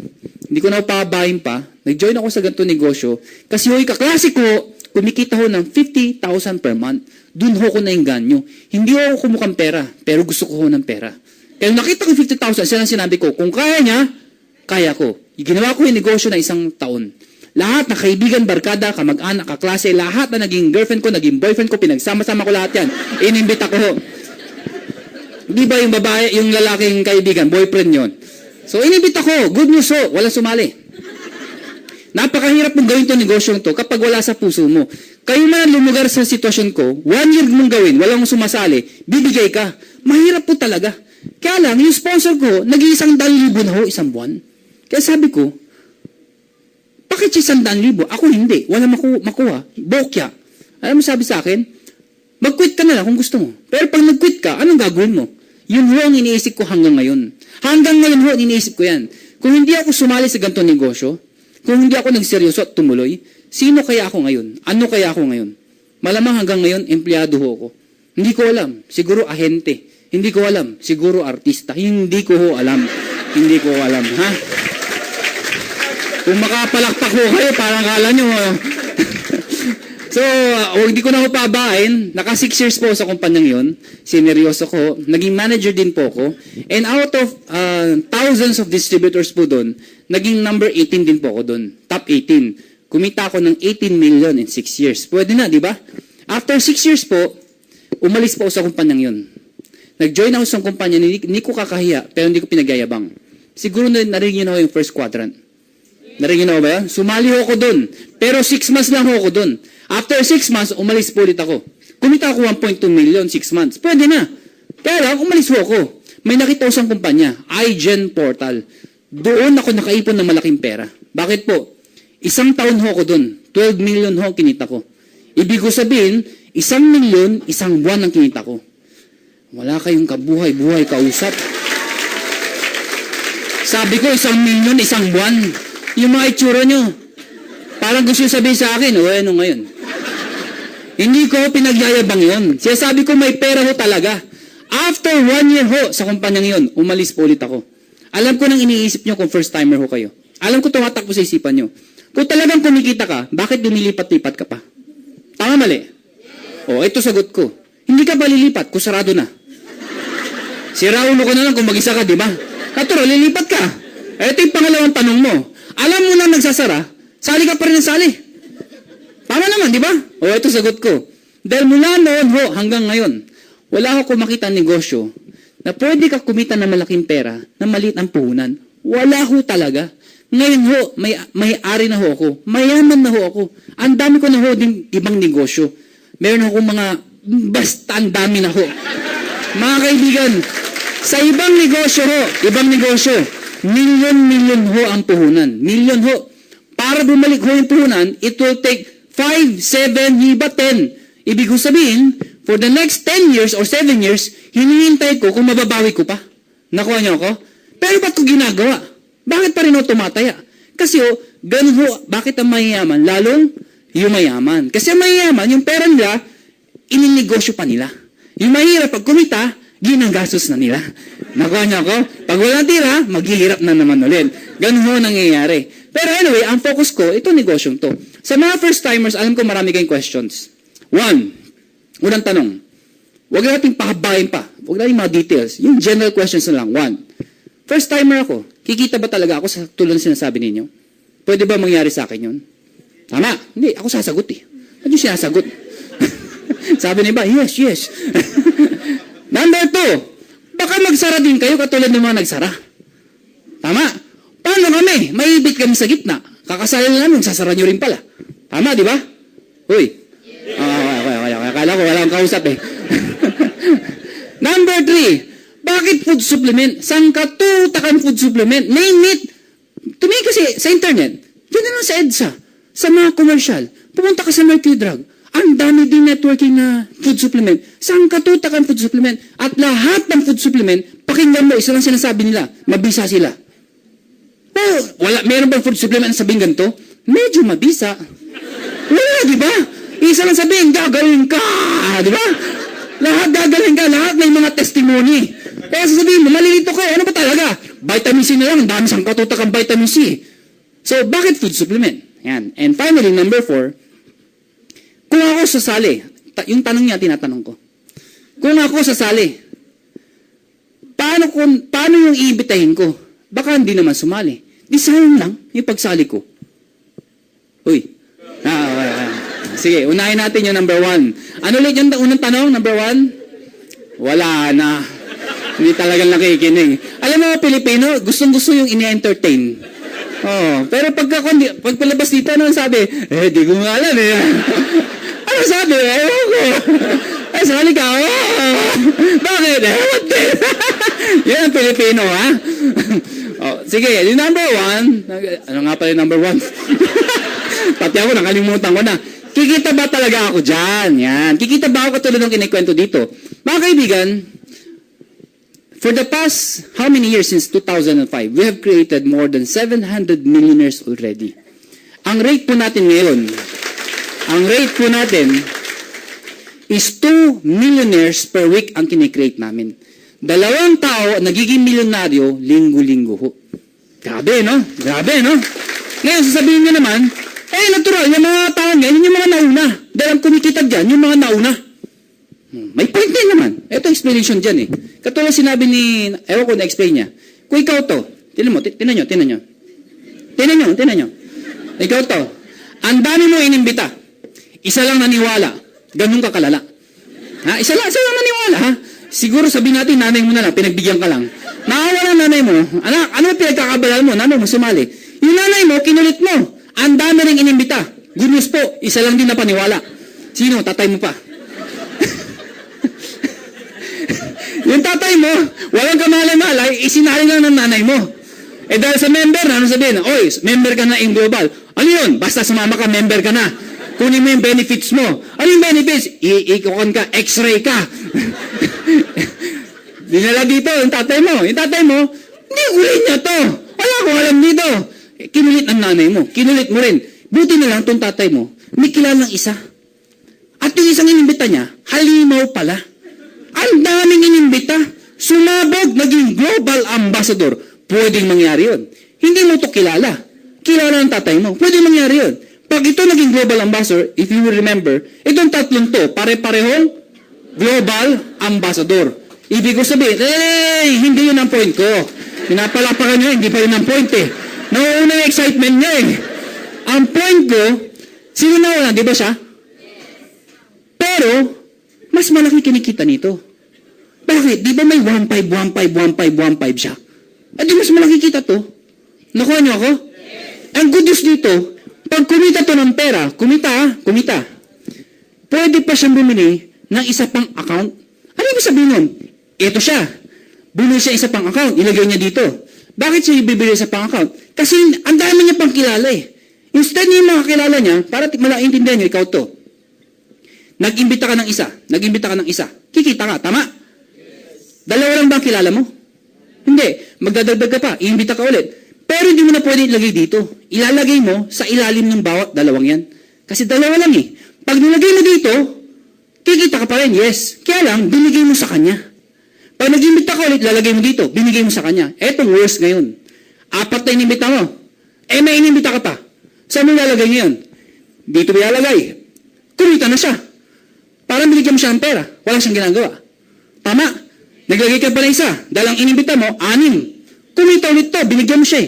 hindi ko na pababayin pa, nag-join ako sa ganito negosyo, kasi ho, kaklase ko, kumikita ho ng 50,000 per month. Doon ho ko nainganyo. Hindi ho ako kumukhang pera, pero gusto ko ho ng pera. Kaya nakita ko 50,000, siya lang sinabi ko, kung kaya niya, kaya ko. Ginawa ko yung negosyo na 1 taon. Lahat na kaibigan, barkada, kamag-anak, kaklase, lahat na naging girlfriend ko, naging boyfriend ko, pinagsama-sama ko lahat yan. Inimbita ko ho. Di ba yung babae, yung lalaking kaibigan, boyfriend yon. So inimbita ko, good news ho, wala sumali. Napakahirap mong gawin itong negosyong to kapag wala sa puso mo. Kayo man lumugar sa sitwasyon ko, 1 year mong gawin, walang sumasali, bibigay ka. Mahirap po talaga. Kaya lang, yung sponsor ko, nag-100,000 na ho, isang buwan. Kaya sabi ko, bakit 100,000? Ako hindi. Wala makuha. Bokya. Alam mo sabi sa akin? Mag-quit ka na lang kung gusto mo. Pero pag nag-quit ka, anong gagawin mo? Yun ho ang iniisip ko hanggang ngayon. Hanggang ngayon ho, iniisip ko yan. Kung hindi ako sumali sa ganitong negosyo, kung hindi ako nagseryoso at tumuloy, sino kaya ako ngayon? Ano kaya ako ngayon? Malamang hanggang ngayon, empleyado ho ako. Hindi ko alam. Siguro ahente. Hindi ko alam. Siguro artista. Hindi ko ho alam. Hindi ko alam. Ha? Kung makapalakpak ho kayo, parang kala nyo. So, hindi ko na ho pabain. Naka 6 years po sa kumpanyang yun. Sineryoso ko. Naging manager din po ako. And out of thousands of distributors po doon, naging number 18 din po ako doon. Top 18. Kumita ako ng 18 million in 6 years. Pwede na, di ba? After 6 years po, umalis po ako sa kumpanyang yun. Nag-join ako sa kumpanya, hindi ko kakahiya, pero hindi ko pinagyayabang. Siguro narinig nyo na ako yung first quadrant. Narinig nyo na ako ba yan? Sumali ako doon. Pero 6 months lang ako doon. After 6 months, umalis po ulit ako. Kumita ako 1.2 million, 6 months. Pwede na. Kaya lang, umalis po ako. May nakita ko sa kumpanya, iGen Portal. Doon ako nakaipon ng malaking pera. Bakit po? 1 taon ho ako doon. 12 million ho kinita ko. Ibig ko sabihin, 1 million, 1 buwan ang kinita ko. Wala kayong kabuhay-buhay kausap. Sabi ko, 1 million, 1 buwan. Yung mga itsura nyo. Parang gusto sabihin sa akin, ano ngayon? Hindi ko pinagyayabang yun. Sabi ko, may pera ho talaga. After 1 year ho sa kumpanyang yun, umalis po ulit ako. Alam ko nang iniisip nyo kung first timer ho kayo. Alam ko tumatakbo sa isipan nyo. Kung talagang kumikita ka, bakit lumilipat-lipat ka pa? Tama mali? O, ito sagot ko. Hindi ka ba lilipat kung sarado na? Sira ulo ko na lang kung mag-isa ka, di ba? Katuro, lilipat ka. Ito yung pangalawang tanong mo. Alam mo na nagsasara, sali ka pa rin ng sali. Tama naman, di ba? O, ito sagot ko. Dahil mula noon ho hanggang ngayon, wala ako makita negosyo na pwede ka kumita ng malaking pera na maliit ang puhunan. Wala ho talaga. Ngayon ho, may-ari na ho ako. Mayaman na ho ako. Ang dami ko na ho din ibang negosyo. Meron akong mga, basta ang dami na ho. Mga kaibigan, sa ibang negosyo, million ho ang puhunan. Million ho. Para bumalik ho yung puhunan, it will take 5, 7, iba 10. Ibig ko sabihin, for the next 10 years or 7 years, hinihintay ko kung mababawi ko pa. Nakuha niyo ako? Pero ba't ko ginagawa? Bakit pa rin ho tumataya? Kasi ganun ho, bakit ang mayayaman? Lalong yumayaman. Kasi ang mayayaman, yung pera nila, ininegosyo pa nila. Yung mahirap, pag kumita, ginagastos na nila. Nakuha niyo ako? Pag walang tira, maghihirap na naman ulit. Ganun ho nangyayari. Pero anyway, ang focus ko, ito negosyong to. Sa mga first-timers, alam ko marami kayong questions. Unang tanong, huwag natin pahabayin pa. Huwag natin mga details. Yung general questions na lang. 1, first-timer ako. Kikita ba talaga ako sa tulad ng sinasabi ninyo? Pwede ba mangyari sa akin yun? Tama. Hindi, ako sasagot eh. Ano yung sinasagot? Sabi niya ba? Yes. Number 2, baka magsara din kayo katulad ng mga nagsara. Tama. Paano kami? Maibit kami sa gitna. Kakasala namin, sasara nyo rin pala. Tama, di ba? Uy. Okay. Akala ko wala akong kausap eh. Number 3, bakit food supplement? Saan ka tutakan food supplement? Name it. Tumingin kasi sa internet. Diyan na lang sa EDSA. Sa mga commercial. Pumunta ka sa Mercury Drug. Ang dami din networking na food supplement. Saan ka tutakan food supplement? At lahat ng food supplement, pakinggan mo, isa lang sinasabi nila, mabisa sila. Oh, meron bang food supplement na sabihin ganito? Medyo mabisa. Wala, di ba? Isa lang sabihin, gagaling ka. Di ba? Lahat gagaling ka. Lahat may mga testimony. Kaya sasabihin mo, malilito kayo. Ano ba talaga? Vitamin C na lang. Dami sang katutak ang vitamin C. So, bakit food supplement? Yan. And finally, number 4, kung ako sasali, yung tanong niya, tinatanong ko. Kung ako sasali, paano yung iibitahin ko? Baka hindi naman sumali. Di sayang lang yung pagsali ko. Uy. Sige, unahin natin yung number 1. Ano ulit yung unang tanong, number 1? Wala na. Hindi talagang nakikinig. Alam mo, Pilipino, gustong-gusto yung ini-entertain. Oh, pero pag palabas dito, ano sabi? Di ko nga alam eh. Ano sabi? Ewan ko. Ay, sali ka. Bakit? Ewan din. Yan ang Pilipino, ha? Sige, yung number 1. Ano nga pala yung number 1? Pati ako, nakalimutan ko na. Kikita ba talaga ako dyan? Yan. Kikita ba ako katulad ng kinikwento dito? Mga kaibigan, for the past, how many years since 2005, we have created more than 700 millionaires already. Ang rate po natin ngayon, is 2 millionaires per week ang kinikreate namin. 2 tao nagiging milyonaryo linggo-linggo ho. Grabe, no? Ngayon, sasabihin nyo naman, natural, yung mga tao ngayon, yung mga nauna. Dahil ang kumikita dyan, yung mga nauna. May point din naman. Ito explanation dyan eh. Katulad sinabi ni, ewan ko na-explain niya. Kung ikaw to, tinan nyo. Ikaw to, ang dami mo inimbita. Isa lang naniwala. Ganun ka kalala. Ha? Isa lang naniwala, ha? Siguro sabihin natin, nanay mo na lang, pinagbigyan ka lang. Nakawala nanay mo. Ano pinagkakabalan mo? Nanay mo, sumali. Yung nanay mo, kinulit mo. Ang dami rin inimbita. Good news po, isa lang din na paniwala. Sino? Tatay mo pa. Yung tatay mo, walang kamalay-malay, isinali lang ng nanay mo. Dahil sa member na, ano sabihin? Oy, member ka na in global. Ano yun? Basta sumama ka, member ka na. Kunin mo yung benefits mo. Ano yung benefits? Ikon ka, x-ray ka. Dinala dito, yung tatay mo. Hindi, uli niya to. Wala akong alam dito. Kinulit ang nanay mo. Kinulit mo rin. Buti na lang itong tatay mo, may kilalang isa. At yung isang inimbita niya, halimaw pala. Ang daming inimbita. Sumabog, naging global ambassador. Pwedeng mangyari yun. Hindi mo to kilala. Kilala ng tatay mo. Pwedeng mangyari yun. Pag ito naging global ambassador, if you will remember, itong tatlong to, pare-parehong global ambassador. Ibig ko sabihin, hindi yun ang point ko. Pinapalapakan nyo, hindi pa yun ang point eh. Nauuna yung excitement niya eh. Ang point ko, sino nauna, di ba siya? Pero, mas malaki kinikita nito. Bakit? Di ba may 1.5 siya? Di mas malaki kita to. Nakuha niyo ako? Ang good news dito, pag kumita to ng pera, kumita. Pwede pa siyang bumili ng isa pang account. Ano ibig sabihin nun? Ito siya. Bumili siya isa pang account, ilagay niya dito. Bakit siya ibibili sa pang account? Kasi ang dami niya pang kilala eh. Instead niya yung mga kilala niya, para malaintindihan niyo, ikaw to. Nag-imbita ka ng isa. Kikita ka, tama? Dalawa lang ba ang kilala mo? Hindi. Magdadagdag ka pa, iimbita ka ulit. Pero hindi mo na pwede ilagay dito. Ilalagay mo sa ilalim ng bawat dalawang yan. Kasi dalawa lang eh. Pag nilagay mo dito, kikita ka pa rin, yes. Kaya lang, binigay mo sa kanya. Pag nag-imbita ka ulit, lalagay mo dito, binigay mo sa kanya. Etong worst ngayon. 4 na inimbita mo. May inimbita ka pa. Saan mo lalagay ngayon? Dito mo ilalagay. Kumita na siya. Parang binigyan mo siya ng pera. Wala siyang ginagawa. Tama. Naglagay ka pa na isa. Dalang inimbita mo, 6. Kumita ulit to. Binigyan mo siya.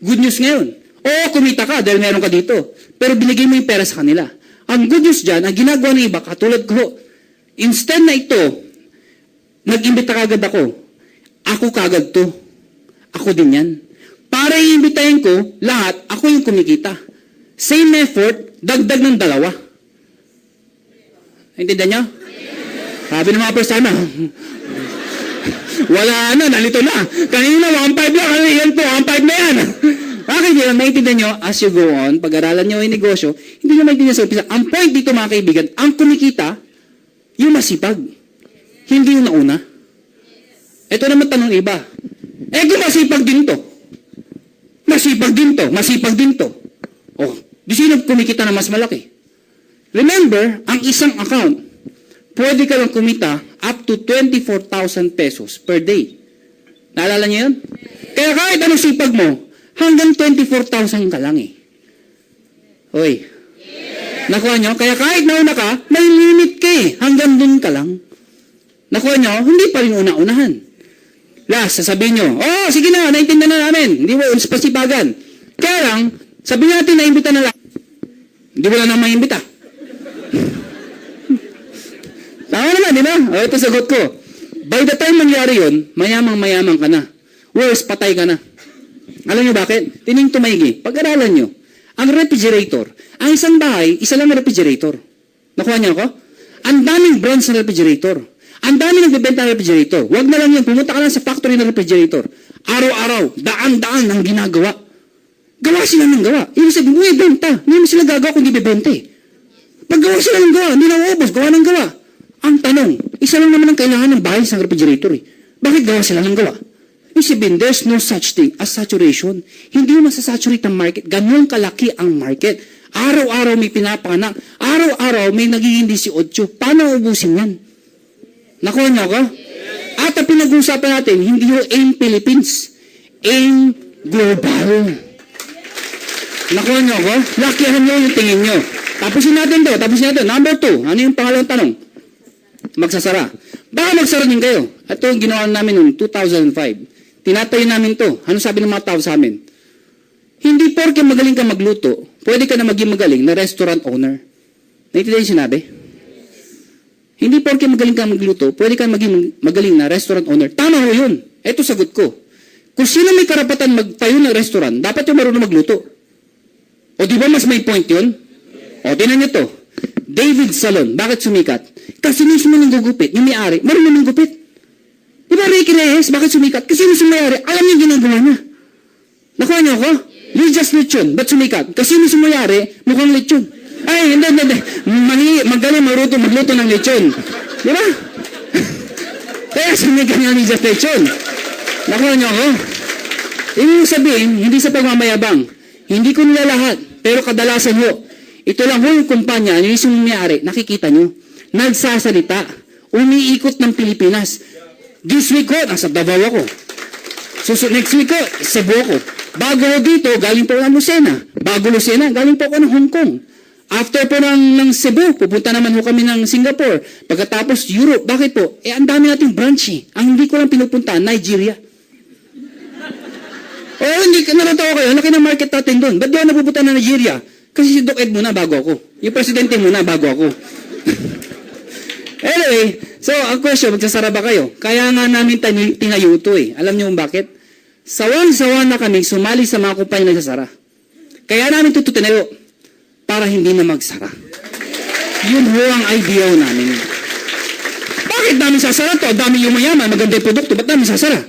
Good news ngayon. Oo, kumita ka dahil meron ka dito. Pero binigay mo yung pera sa kanila. Ang good news dyan, ang ginagawa ng iba, katulad ko, instead na ito, nag-imbita kagad ako kagad to. Ako din yan. Para iimbitahin ko, lahat, ako yung kumikita. Same effort, dagdag ng 2. Intindihan nyo? Sabi ng mga persona, wala na, nalito na. Kanina, 1.5 lang. Yan po, 1.5 na yan. Bakit yun? Maintindihan nyo, as you go on, pag-aralan nyo yung negosyo, hindi nyo maintindihan sa umpisa. Ang point dito, mga kaibigan, ang kumikita, yung masipag. Hindi yung nauna. Ito naman tanong iba. Kung masipag din to. Di sino kumikita na mas malaki? Remember, ang isang account, pwede ka lang kumita up to 24,000 pesos per day. Naalala niyo yun? Kaya kahit anong sipag mo, hanggang 24,000 ka lang eh. Hoy. Nakuha nyo? Kaya kahit nauna ka, may limit ka eh. Hanggang dun ka lang. Nakuha nyo? Hindi pa rin una-unahan. Last, sasabihin nyo, sige na, naintindihan na namin. Hindi mo, pasipagan. Kaya lang, sabihin natin na imbita na lang. Hindi mo na maimbita. Tama naman, di ba? O, ito sagot ko. By the time mangyari yun, mayamang-mayamang ka na. Worse, patay ka na. Alam niyo bakit? Tining tumaigi. Pag-aralan niyo. Ang refrigerator, ang isang bahay, isa lang na refrigerator. Nakuha niyo ako? Ang daming brands ng refrigerator. Ang daming nagbebenta ng refrigerator. Huwag na lang yun. Pumunta ka lang sa factory ng refrigerator. Araw-araw, daan-daan ang ginagawa. Gawa sila ng gawa. Ibig sabihin, may benta. Hindi mo sila gagawa kung di bebente. Pag gawa sila ng gawa, hindi na ubos, gawa ng gawa. Ang tanong, isa lang naman ang kailangan ng bahay sa refrigerator eh. Bakit gawa sila ng gawa? Ibig sabihin, there's no such thing as saturation. Hindi mo masasaturate ang market. Ganun kalaki ang market. Araw-araw may pinapanak. Araw-araw may nagiging 18. Paano ubusin yan? Nakuha niyo ako? At ang pinag-uusapan natin, hindi yung AIM Philippines. AIM Global. Nakuha niyo ako? Lakihan niyo yung tingin niyo. Tapusin natin to. Number 2. Ano yung pangalawang tanong? Magsasara. Baka magsara din kayo. Ito yung ginawa namin noong 2005. Tinatayo namin to. Ano sabi ng mga tao sa amin? Hindi porke magaling ka magluto, pwede ka na maging magaling na restaurant owner. Naintindihan yung sinabi? Hindi porke magaling ka magluto, pwede ka maging magaling na restaurant owner. Tama ho yun. Ito sagot ko. Kung sino may karapatan magtayo ng restaurant, dapat yung marunong magluto. O di ba mas may point yun? O tinan nyo to. David Salon, bakit sumikat? Kasi mismo nang gugupit, yung may-ari, marunong ng gupit. Di ba Ricky Reyes, bakit sumikat? Kasi mismo may-ari, alam niya ginagawa niya. Nakuha niyo ako? Just lechon, ba't sumikat? Kasi mismo may-ari, mukhang lechon. Ay, hindi. Magaling magluto ng lechon. Di ba? Kaya sumikat niya ni Just Lechon. Nakuha niyo ako? Ibig sabihin, hindi sa pagmamayabang. Hindi ko nila lahat, pero kadalasan ho. Ito lang ho yung kumpanya, yung isang may-ari, nakikita nyo. Nagsasalita, umiikot ng Pilipinas. This week ho, nasa Davao ako. Next week ho, Cebu ako. Bago ho dito, galing po ako ng Lucena. Bago Lucena, galing po ako ng Hong Kong. After po ng Cebu, pupunta naman ho kami ng Singapore. Pagkatapos Europe, bakit po? Ang dami nating branch eh. Ang hindi ko lang pinupunta, Nigeria. Hindi ka naratawa kayo. Laki ng market natin doon. Ba't di ako napupunta na Nigeria? Kasi si Doc Ed muna bago ako. Yung presidente muna bago ako. Anyway, so ang question, magsasara ba kayo? Kaya nga namin tinayo ito eh. Alam niyo kung bakit? Sawan-sawa na kami sumali sa mga kumpanya na nagsasara. Kaya namin ito tinayo para hindi na magsara. Yun ho ang idea namin. Bakit namin sasara to? Dami yung mayaman, maganda yung produkto. Ba't namin sasara?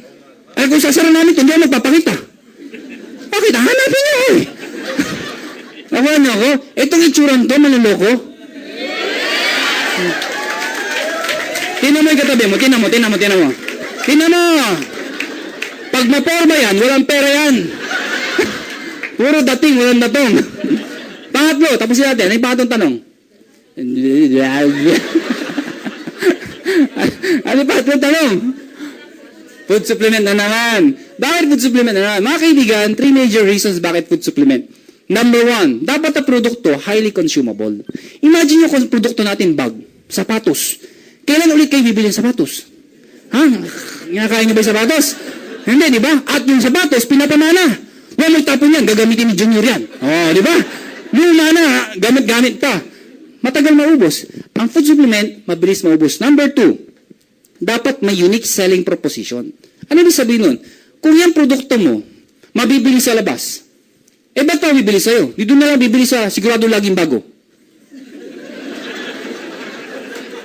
Ay kung sasara namin ito, hindi ako magpapakita. Bakit? Hanapin niyo eh. Nakuha niyo ako? Itong itsurang to, manloloko. Tinan mo yung katabi mo. Tinan mo. Tinan mo. Pag maporma yan, walang pera yan. Puro dating, walang datong. Pangatlo, tapusin natin. Ano yung pangatlong tanong? Ano yung pangatlong tanong? Food supplement na naman. Bakit food supplement na naman? Mga kaibigan, 3 major reasons bakit food supplement. Number 1, dapat ang produkto highly consumable. Imagine nyo kung produkto natin bag, sapatos. Kailan ulit kayo bibili ng sapatos? Ha? Kinakain nyo ba yung sapatos? Hindi, di ba? At yung sapatos, pinapamana. Huwag magtapon yan, gagamitin ni Junior yan. Di ba? Yung mana, gamit-gamit pa. Matagal maubos. Ang food supplement, mabilis maubos. Number 2, dapat may unique selling proposition. Ano ibig sabihin nun? Kung yung produkto mo, mabibili sa labas, ba't pa bibili sa'yo? Di doon na lang bibili sa sigurado laging bago.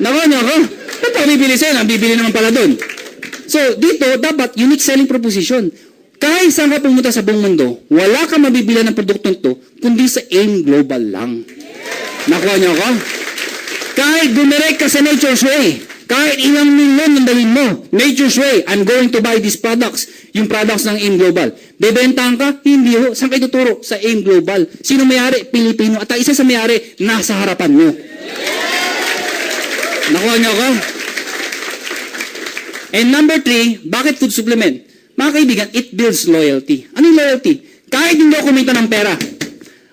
Nakuha niyo ako? Ba't pa bibili sa'yo? Bibili naman pala doon. So, dito, dapat unique selling proposition. Kahit saan ka pumunta sa buong mundo, wala ka mabibili ng produktong to, kundi sa AIM Global lang. Nakuha niyo ako? Kahit dumirect ka sa Nature's Way, kahit ilang milyon ang dalhin mo, Nature's Way, I'm going to buy these products, yung products ng AIM Global. Bebentahan ka? Hindi ho. Saan kayo tuturo? Sa AIM Global. Sino may-ari? Pilipino. At ang isa sa may-ari, nasa harapan mo. Nakuha niyo ako? And number 3, bakit food supplement? Mga kaibigan, it builds loyalty. Ano yung loyalty? Kahit hindi ako kumita ng pera,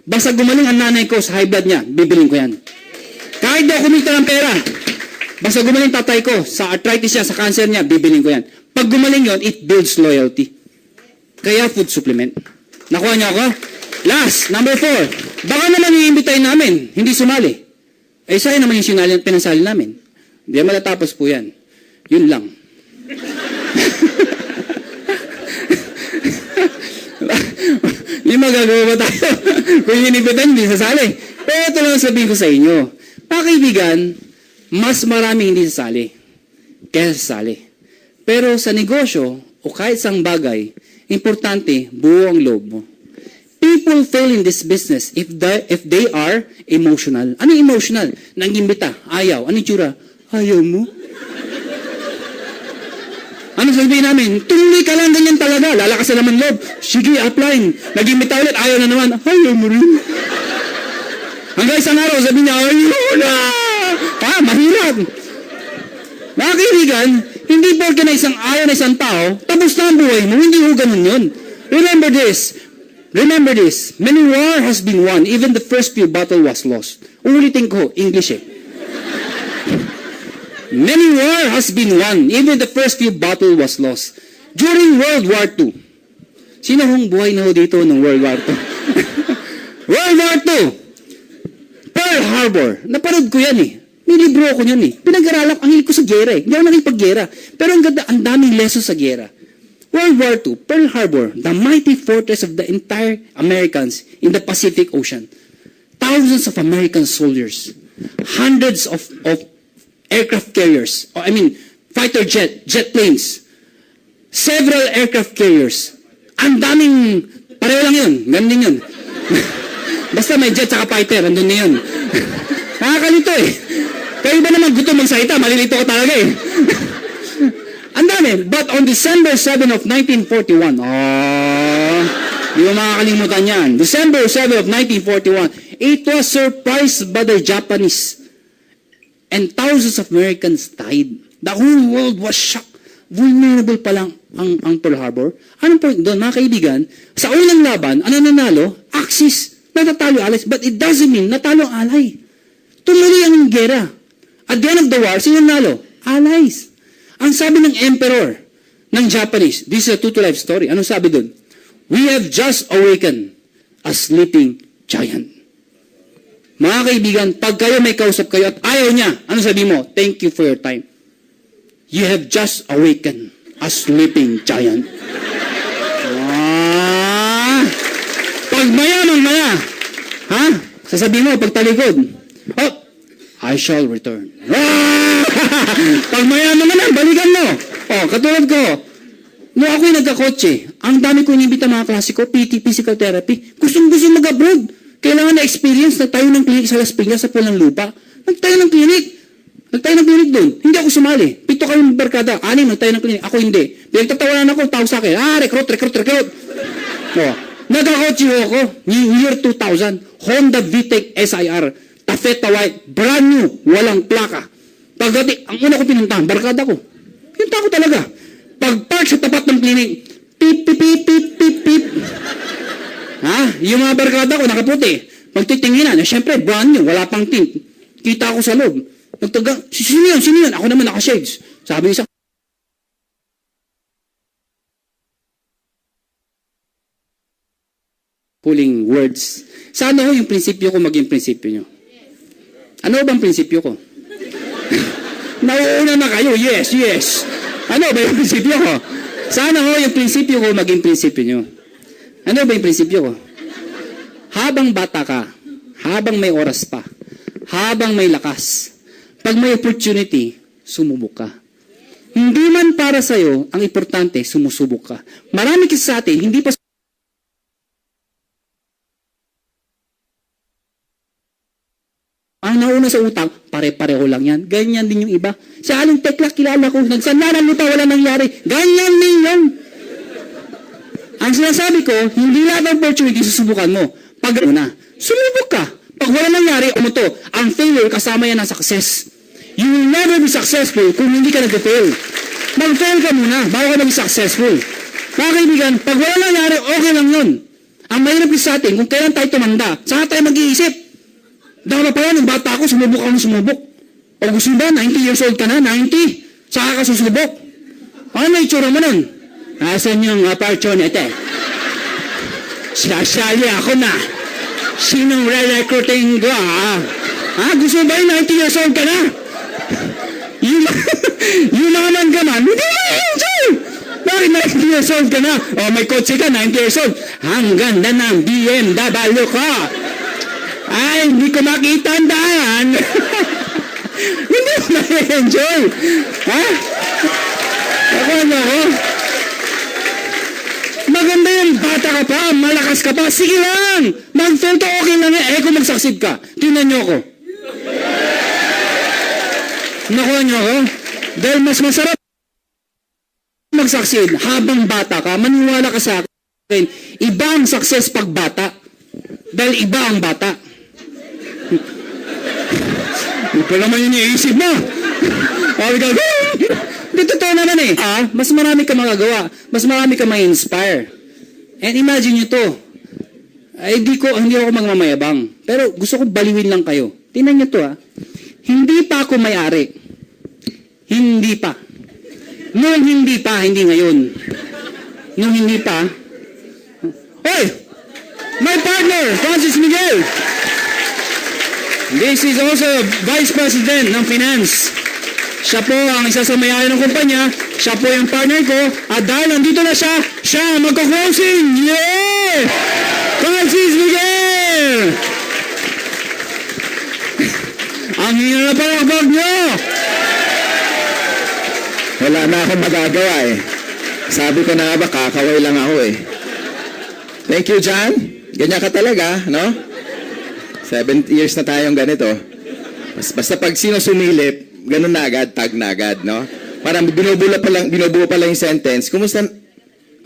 basta gumaling ang nanay ko sa high blood niya, bibiling ko yan. Kahit hindi ako kumita ng pera, basta gumaling tatay ko sa arthritis niya, sa cancer niya, bibiling ko yan. Pag gumaling yon, it builds loyalty. Kaya food supplement. Nakuha niyo ako? Last, number 4. Baka naman iimbitahin namin, hindi sumali. Eh, sa'yo naman yung pinasali namin. Hindi matatapos po yan. Yun lang. Hindi magagawa ba tayo? Kung inibitan, hindi sasali. Pero ito lang sabihin ko sa inyo. Mga kaibigan, mas marami hindi sasali kaysa sasali. Pero sa negosyo, o kahit sang bagay, importante, buo ang loob mo. People fail in this business if they are emotional. Ano emotional? Nangimbita, ayaw. Ano yung tsura? Ayaw mo? Ano sabihin namin? Tuloy ka lang, ganyan talaga. Lalakas na naman loob. Sige, upline. Nag-imbita ulit, ayaw na naman. Ayaw mo rin. Hanggang isang araw, sabi niya, ayaw na. Mahirap. Mga kaibigan, hindi porke na isang ayaw na isang tao, tapos na ang buhay mo. Hindi ho ganun yun. Remember this. Many war has been won. Even the first few battle was lost. Ulitin ko, English eh. Many war has been won. Even the first few battle was lost. During World War II. Sino hong buhay na ho dito ng World War II? World War II. Pearl Harbor. Napanood ko yan eh. May libro ako yan eh. Pinag-aralan ang hilig ko sa gera eh. Hindi ako nakipag-gera. Pero ang ganda, ang daming lessons sa gera. World War II, Pearl Harbor, the mighty fortress of the entire Americans in the Pacific Ocean. Thousands of American soldiers. Hundreds of aircraft carriers. Fighter jet planes. Several aircraft carriers. Ang daming, pareho lang yun. Ganun din yun. Basta may jet saka fighter, andun na yun. Nakakalito eh. Kayo ba naman gusto magsalita? Malilito ko talaga eh. Ang dami. But on December 7 of 1941, di mo makakalimutan yan. December 7 of 1941, it was surprised by the Japanese. And thousands of Americans died. The whole world was shocked. Vulnerable pa lang ang Pearl Harbor. Anong point doon, mga kaibigan? Sa unang laban, ano nanalo? Axis. Natatalo allies. But it doesn't mean natalo ang ally. Tumuloy ang gera. At the end of the war, sino nanalo? Allies. Ang sabi ng emperor ng Japanese, this is a true-to-life story. Anong sabi doon? We have just awakened a sleeping giant. Mga kaibigan, pag kayo may kausap kayo at ayaw niya, ano sabi mo? Thank you for your time. You have just awakened a sleeping giant. Pag maya, sasabihin mo, pag talikod, I shall return. Pag mayaman naman, balikan mo. Katulad ko, nung ako'y nagkakotse, ang dami ko inibita mga klase ko, PT, physical therapy, gustong mag-abroad. Kailangan na experience, nagtayo ng clinic sa Las Piñas, sa Pulang Lupa. Nagtayo ng clinic doon. Hindi ako sumali. 7 kayong barkada, 6 nagtayo ng clinic. Ako hindi. Pinagtatawanan ako, tao sa akin, recruit. Nagkakotse ako, year 2000, Honda VTEC SIR, Tafeta White, brand new, walang plaka. Pagdating, ang una ko pinuntahan, barkada ko. Pinuntahan ko talaga. Pag-park sa tapat ng clinic, pip, pip, pip, pip, pip, pip. Yung mga barkada ko, nakaputi. Pagtitinginan, syempre, brand new, wala pang tint. Kita ko sa loob. Nagtaga, sino yun? Ako naman naka-shades. Sabi isa, pulling words. Sana ho yung prinsipyo ko maging prinsipyo nyo? Ano bang prinsipyo ko? Nauuna na kayo, yes. Ano ba yung prinsipyo ko? Sana ho yung prinsipyo ko maging prinsipyo nyo. Ano ba yung prinsipyo ko? Habang bata ka, habang may oras pa, habang may lakas, pag may opportunity, sumubok ka. Hindi man para sa'yo, ang importante, sumusubok ka. Marami kasi sa atin, hindi pa ang nauna sa utang, pare-pareho lang yan. Ganyan din yung iba. Sa aling tekla, kilala ko, nagsandaran lupa, wala nangyari. Ganyan din yun. Ang sinasabi ko, hindi lahat ng opportunity susubukan mo. Pag una, sumubok ka. Pag wala nangyari, to, ang failure kasama yan ng success. You will never be successful kung hindi ka nag-fail. Mag-fail ka muna, bago ka maging successful. Mga kaibigan, pag wala nangyari, okay lang yun. Ang mahirap sa atin, kung kailan tayo tumanda, saka tayo mag-iisip. Dahil pa yan, nung bata ako, sumubok ako ng sumubok. O gusto ba, 90 years old ka na, 90, saka ka susubok. Ano na itsura mo nun? Asan yung opportunity? Sasali ako na. Sinong re-recruiting ko, ha? Ha? Gusto ba yung 90 years old ka na? Yun naman ka man. Hindi na enjoy! Bakit 90 years old ka na? O, may kotse ka, 90 years old. Ang ganda ng BMW ka. Ay, hindi ko makita ang daan. Hindi mo na-enjoy. Ha? Ako. Maganda yung bata ka pa, malakas ka pa. Sige lang. Mag-fail to, okay lang yan. Eh, kung mag-succeed ka, tingnan nyo ako. Nakuha nyo ako? Dahil mas masarap mag-succeed habang bata ka, maniwala ka sa akin, iba ang success pag bata. Dahil iba ang bata. Hindi pa naman yun iisip mo. Hindi totoo naman eh. Mas marami ka magagawa. Mas marami ka ma-inspire. And imagine nyo to. Hindi ako magmamayabang. Pero gusto ko baliwin lang kayo. Tingnan nyo to Hindi pa ako may-ari. Hindi pa. Noong hindi pa, hindi ngayon. Noong hindi pa. Hoy! My partner, Francis Miguel. This is also Vice President ng Finance. Siya po ang isa sa may-ari ng kumpanya. Siya po yung partner ko. At dahil nandito na siya magko-closing. Yeah! Francis Miguel! Ang hina na palakbag nyo! Wala na akong magagawa eh. Sabi ko na nga ba, kakaway lang ako eh. Thank you, John. Ganyan ka talaga, no? 7 years na tayong ganito. Basta pag sino sumilip, ganun na agad, tag na agad, no? Parang binubuo pa lang yung sentence. Kumusta?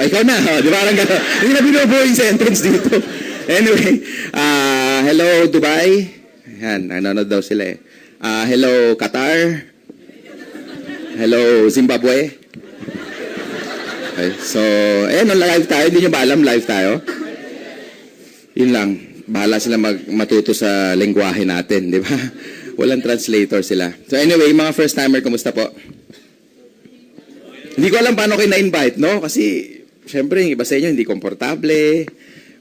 Ay, ikaw na, di ba? Parang gano'n. Hindi na binubuo yung sentence dito. Anyway, hello, Dubai. Yan, nanonood daw sila eh. Hello, Qatar. Hello, Zimbabwe. Okay, so, live tayo. Hindi nyo ba alam, live tayo? Yun lang. Bahala sila matuto sa lengguwahe natin, di ba? Walang translator sila. So anyway, mga first-timer, kumusta po? Hindi ko alam paano kayo na-invite, no? Kasi, syempre, yung iba sa inyo, hindi komportable.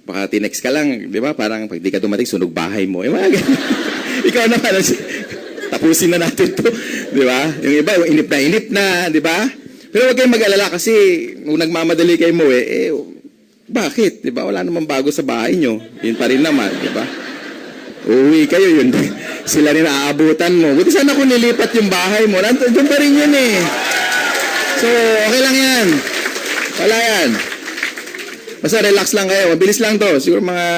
Baka tinext ka lang, di ba? Parang pag di ka dumating, sunog bahay mo. Ikaw naman, tapusin na natin to, di ba? Yung iba, inip na, di ba? Pero huwag kayong mag-alala kasi kung nagmamadali kayo mo, bakit? Di ba? Wala namang bago sa bahay nyo. Yun pa rin naman, di ba? Uuwi kayo, yun. Sila rin aabutan mo. Buti sana kung nilipat yung bahay mo. Doon pa rin yun eh. So, okay lang yan. Wala yan. Basta relax lang kayo. Mabilis lang to. Siguro mga...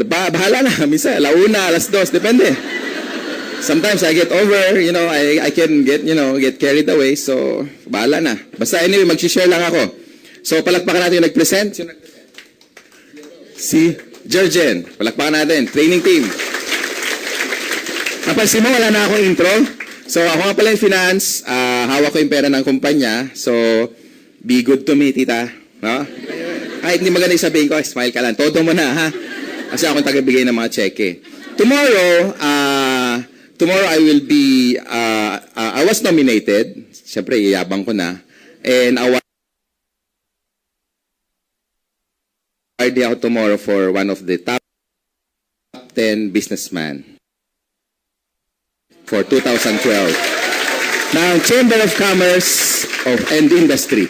bahala na. Misa, 1:00, 2:00. Depende. Sometimes I get over, I can get carried away. So, bahala na. Basta anyway, mag-share lang ako. So, palakpakan natin yung nag-present. Si Jurgen. Palakpakan natin. Training team. Napansin mo, wala na akong intro. So, ako nga pala yung finance. Hawak ko yung pera ng kumpanya. So, be good to me, tita. No? Kahit hindi maganda yung sabihin ko, smile ka lang. Todo mo na, ha? Kasi ako taga-bigay ng mga cheque. Tomorrow I will be, I was nominated. Siyempre, iyabang ko na. And awarded ako tomorrow for one of the top 10 businessmen for 2012 ng Chamber of Commerce and Industry.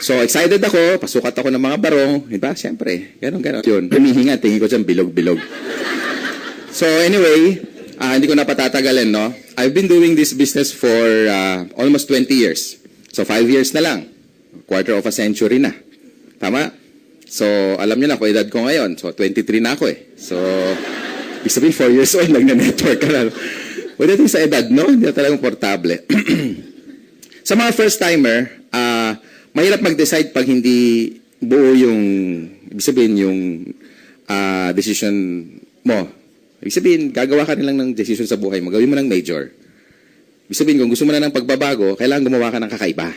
So, excited ako. Pasukat ako ng mga barong. Diba? Siyempre. Ganon. Yun. Humihinga. Tingin ko dyan bilog-bilog. So, anyway, hindi ko na patatagalin, no? I've been doing this business for almost 20 years. So, 5 years na lang. Quarter of a century na. Tama? So, alam niyo na kung edad ko ngayon. So, 23 na ako eh. So, ibig sabihin 4 years old, nag-network ka na. Pwede din sa edad, no? Hindi na talagang portable. Sa mga first-timer, mahirap mag-decide pag hindi buo yung, ibig sabihin, yung decision mo. Ibig sabihin, gagawa ka rin lang ng decision sa buhay mo. Gawin mo ng major. Ibig sabihin, kung gusto mo na ng pagbabago, kailangan gumawa ka ng kakaiba.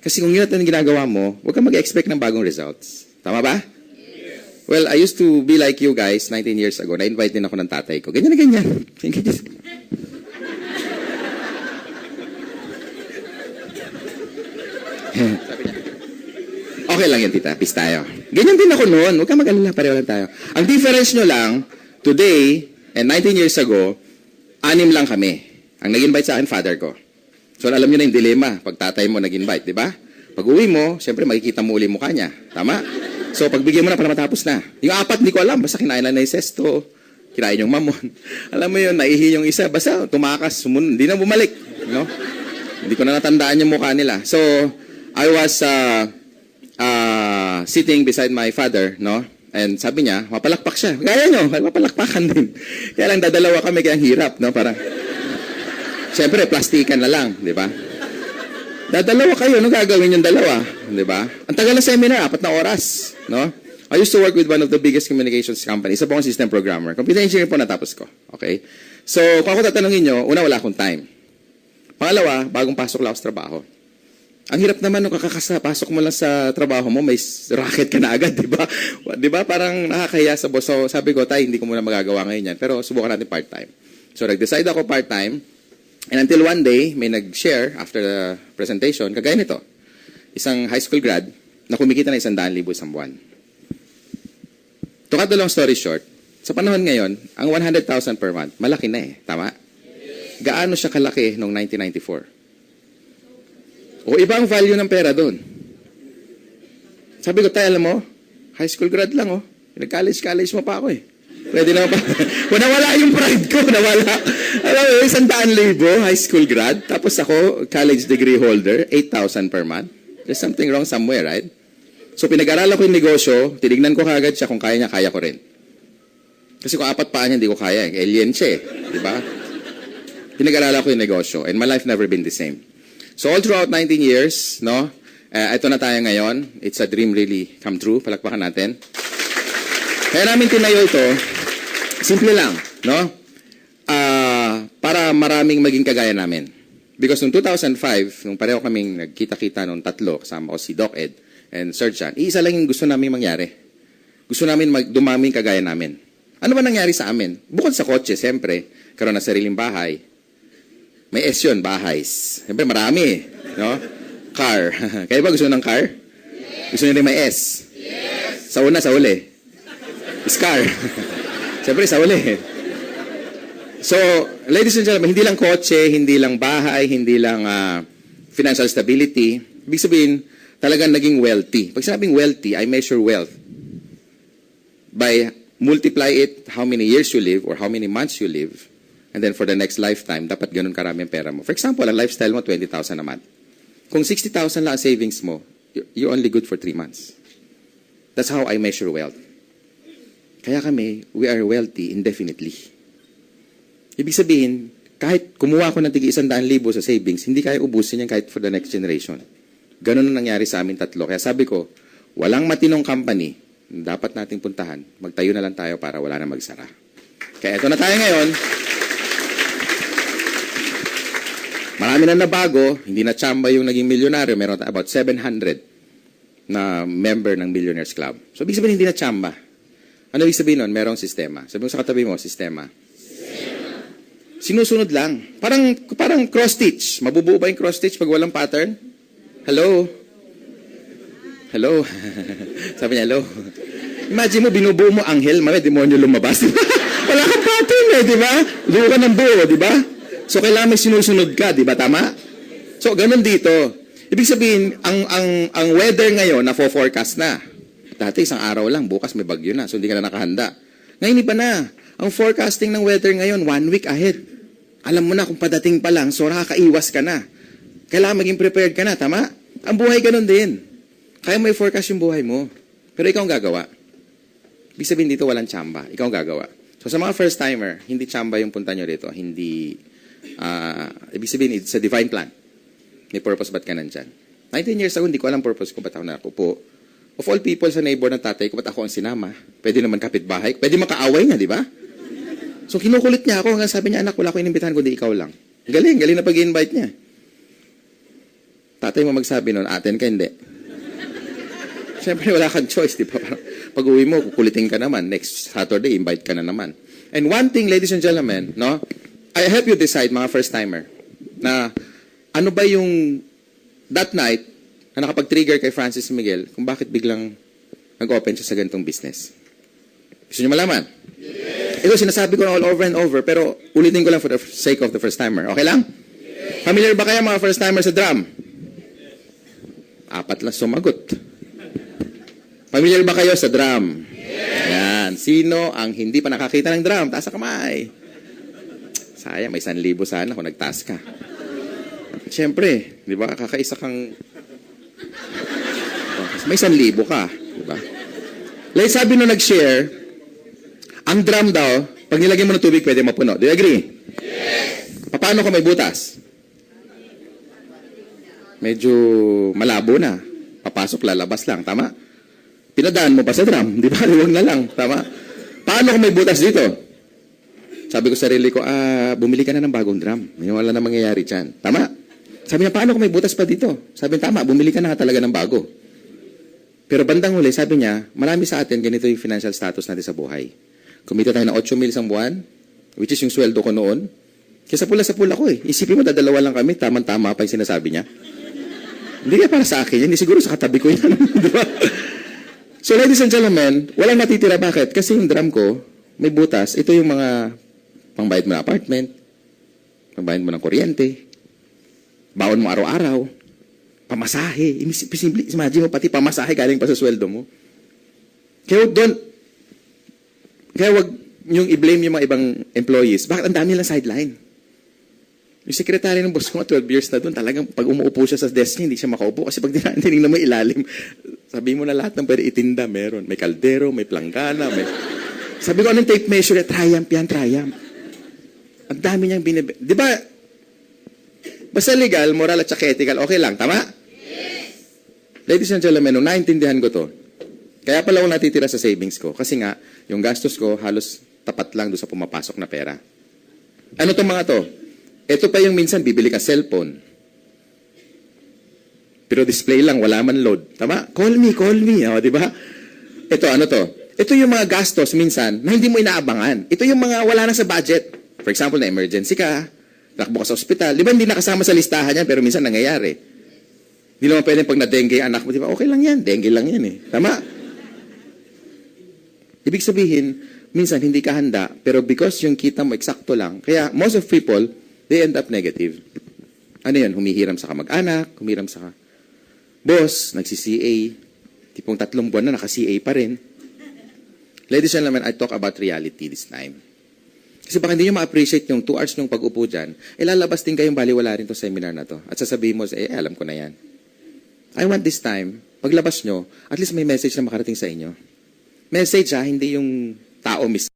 Kasi kung yun ang ginagawa mo, huwag kang mag-expect ng bagong results. Tama ba? Yes. Well, I used to be like you guys 19 years ago. Na-invite din ako ng tatay ko. Ganyan na ganyan. Thank you. Okay lang yun, tita. Peace tayo. Ganyan din ako noon. Huwag kang mag-alala. Pareho lang tayo. Ang difference nyo lang, today and 19 years ago, 6 lang kami. Ang nag-invite sa akin, father ko. So, alam nyo na yung dilema. Pag tatay mo nag-invite, di ba? Pag uwi mo, siyempre makikita mo uli mukha niya. Tama? So, pagbigyan mo na para matapos na. Yung 4, hindi ko alam. Basta kinain lang na yung sesto. Kinain yung mamon. Alam mo yun, naihi yung isa. Basta tumakas, sumunod. Hindi na bumalik. No? Hindi ko na natandaan yung mukha nila. So, I was sitting beside my father, no? And sabi niya, mapalakpak siya. Gaya nyo, mapalakpakan din. Kaya lang dadalawa kami, kaya ang hirap, no? Parang, siyempre, plastikan na lang, di ba? Dadalawa kayo, ano gagawin yung dalawa? Di ba? Ang tagal ng seminar, 4 na oras, no? I used to work with one of the biggest communications companies. Isa po akong system programmer. Computer engineering po natapos ko. Okay? So, kung ako tatanungin nyo, una, wala akong time. Pangalawa, bagong pasok lang ako sa trabaho. Ang hirap naman nung pasok mo lang sa trabaho mo, may racket ka na agad, di ba? Di ba? Parang nakakahiya sa boss. So, sabi ko, tay, hindi ko muna magagawa ngayon yan. Pero subukan natin part-time. So, nag-decide ako part-time. And until one day, may nag-share after the presentation, kagaya nito. Isang high school grad na kumikita na 100,000 isang buwan. To cut the long story short, sa panahon ngayon, ang 100,000 per month, malaki na eh. Tama? Gaano siya kalaki noong 1994? O ibang value ng pera doon. Sabi ko, tayo alam mo, high school grad lang oh. Nag-college mo pa ako eh. Pwede naman pa. Nawala yung pride ko, nawala. Alam mo, 100,000 high school grad. Tapos ako, college degree holder, 8,000 per month. There's something wrong somewhere, right? So pinag-aralan ko yung negosyo, tinignan ko kagad siya kung kaya niya, kaya ko rin. Kasi kung 4 paa niya, hindi ko kaya. Alien siya eh. Diba? Pinag-aralan ko yung negosyo. And my life never been the same. So all throughout 19 years, no, ito na tayo ngayon. It's a dream really come true. Palakpakan natin. Kaya namin tinayo ito, simple lang, no? Para maraming maging kagaya namin. Because noong 2005, nung pareho kaming nagkita-kita noong 3, kasama ko si Doc Ed and Sir John, iisa lang yung gusto namin mangyari. Gusto namin dumaming kagaya namin. Ano ba nangyari sa amin? Bukod sa kotse, siyempre, karoon na sariling bahay. May S yun, bahays. Siyempre, marami. No? Car. Kaya ba gusto ng car? Yes. Gusto nyo rin may S? Yes. Sa una, sa uli. Scar. Siyempre, sa uli. So, ladies and gentlemen, hindi lang kotse, hindi lang bahay, hindi lang financial stability. Ibig sabihin, talagang naging wealthy. Pag sinabing wealthy, I measure wealth by multiply it how many years you live or how many months you live. And then for the next lifetime, dapat ganun karami ang pera mo. For example, ang lifestyle mo, 20,000 a month. Kung 60,000 lang ang savings mo, you're only good for 3 months. That's how I measure wealth. Kaya kami, we are wealthy indefinitely. Ibig sabihin, kahit kumuha ko ng tigi 100,000 sa savings, hindi kaya ubusin yan kahit for the next generation. Ganun ang nangyari sa amin 3. Kaya sabi ko, walang matinong company na dapat nating puntahan. Magtayo na lang tayo para wala na magsara. Kaya ito na tayo ngayon. Marami na nabago, hindi na tsamba yung naging milyonaryo. Meron about 700 na member ng Millionaires Club. So, ibig sabihin, hindi na tsamba. Ano ibig sabihin nun? Merong sistema. Sabi mo sa katabi mo, sistema. Sinusunod lang. Parang cross-stitch. Mabubuo ba yung cross-stitch pag walang pattern? Hello? Hello? Sabi niya, hello? Imagine mo, binubuo mo anghel, may demonyo lumabas. Wala kang pattern eh, di ba? Buo ka ng buo, di ba? So, kailangan may sinusunod ka, di ba? Tama? So, ganun dito. Ibig sabihin, ang weather ngayon, na-forecast na. Dati, isang araw lang, bukas may bagyo na, so hindi ka na nakahanda. Ngayon, iba na. Ang forecasting ng weather ngayon, 1 week ahead. Alam mo na kung padating pa lang, so nakakaiwas ka na. Kailangan maging prepared ka na, tama? Ang buhay ganun din. Kaya may forecast yung buhay mo. Pero ikaw ang gagawa. Ibig sabihin dito, walang tsamba. Ikaw ang gagawa. So, sa mga first-timer, hindi tsamba yung punta nyo dito. Hindi... ibig sabihin, it's a divine plan. May purpose ba't ka nandyan? 19 years ago, hindi ko alam purpose ko ba't ako nakupo. Of all people sa neighbor ng tatay ko, ba't ako ang sinama? Pwede naman kapitbahay. Pwede makaaway niya, di ba? So, kinukulit niya ako hanggang sabi niya, anak, wala ko inimbitahan kundi ikaw lang. Galing na pag-invite niya. Tatay mo magsabi nun, atin ka, hindi. Siyempre, wala kang choice, di ba? Pag uwi mo, kukulitin ka naman. Next Saturday, invite ka na naman. And one thing, ladies and gentlemen, no? I help you decide, mga first-timer, na ano ba yung that night, na nakapag-trigger kay Francis Miguel kung bakit biglang nag-open siya sa ganitong business. Gusto niyo malaman? Yes. Ito sinasabi ko na all over and over, pero ulitin ko lang for the sake of the first-timer. Okay lang? Yes. Familiar ba kayo mga first-timer sa drum? Yes. 4 lang sumagot. Familiar ba kayo sa drum? Yes. Yan. Sino ang hindi pa nakakita ng drum? Taas sa kamay. Sayang, may 1,000 sana kung nagtaas ka. Siyempre, di ba? Kakaisa kang... May 1,000 ka. Di ba? Like sabi nung nag-share, ang drum daw, pag nilagyan mo ng tubig, pwede mapuno. Do you agree? Yes! Paano kung may butas? Medyo malabo na. Papasok, lalabas lang. Tama? Pinadaan mo pa sa drum. Di ba? Huwag na lang. Tama? Paano kung may butas dito? Sabi ko sa sarili ko, bumili ka na ng bagong drum. May wala na mangyayari dyan. Tama? Sabi niya, paano kung may butas pa dito? Sabi niya, tama, bumili ka na talaga ng bago. Pero bandang huli, sabi niya, marami sa atin, ganito yung financial status natin sa buhay. Kumita tayo ng 8 mil isang buwan, which is yung sweldo ko noon. Kaya sa pula ko eh. Isipin mo, dadalawa lang kami, tamang-tama pa yung sinasabi niya. Hindi kaya para sa akin yan, hindi siguro sa katabi ko yan. Diba? So ladies and gentlemen, walang natitira. Bakit? Kasi yung drum ko, may butas. Ito yung mga pangbayad mo ng apartment, pangbayad mo ng kuryente, baon mo araw-araw, pamasahe. Imagine mo, pati pamasahe galing pa sa sweldo mo. Kaya wag niyong i-blame yung mga ibang employees. Bakit ang dami lang sideline? Yung secretary ng boss ko, 12 years na doon, talagang pag umuupo siya sa desk niya, hindi siya makaupo. Kasi pag tinignan mo ilalim, sabi mo na lahat ng pwede itinda, meron. May kaldero, may planggana, may... Sabi ko, anong tape measure? Triumph yan, Triumph. Ang dami niyang Di ba, basta legal, moral at saka ethical, okay lang, tama? Yes! Ladies and gentlemen, nung naintindihan ko to, kaya pala ako natitira sa savings ko. Kasi nga, yung gastos ko, halos tapat lang doon sa pumapasok na pera. Ano tong mga to? Ito pa yung minsan, bibili ka cellphone. Pero display lang, wala man load. Tama? Call me. O, di ba? Ito, ano to? Ito yung mga gastos minsan na hindi mo inaabangan. Ito yung mga wala na sa budget. For example, na emergency ka, nakbo ka sa ospital. Di ba hindi nakasama sa listahan yan, pero minsan nangyayari. Hindi naman pwede pag na-dengue anak mo, di ba? Okay lang yan, dengue lang yan eh. Tama? Ibig sabihin, minsan hindi ka handa, pero because yung kita mo eksakto lang, kaya most of people, they end up negative. Ano yan? Humihiram sa kamag-anak, humihiram sa boss, nagsi-CA, tipong 3 buwan na naka-CA pa rin. Ladies and gentlemen, I talk about reality this time. Kasi baka hindi nyo ma-appreciate yung 2 hours nung pag-upo dyan, lalabas din kayong baliwala rin itong seminar na to. At sasabihin mo, alam ko na yan. I want this time, paglabas nyo, at least may message na makarating sa inyo. Message hindi yung tao mismo.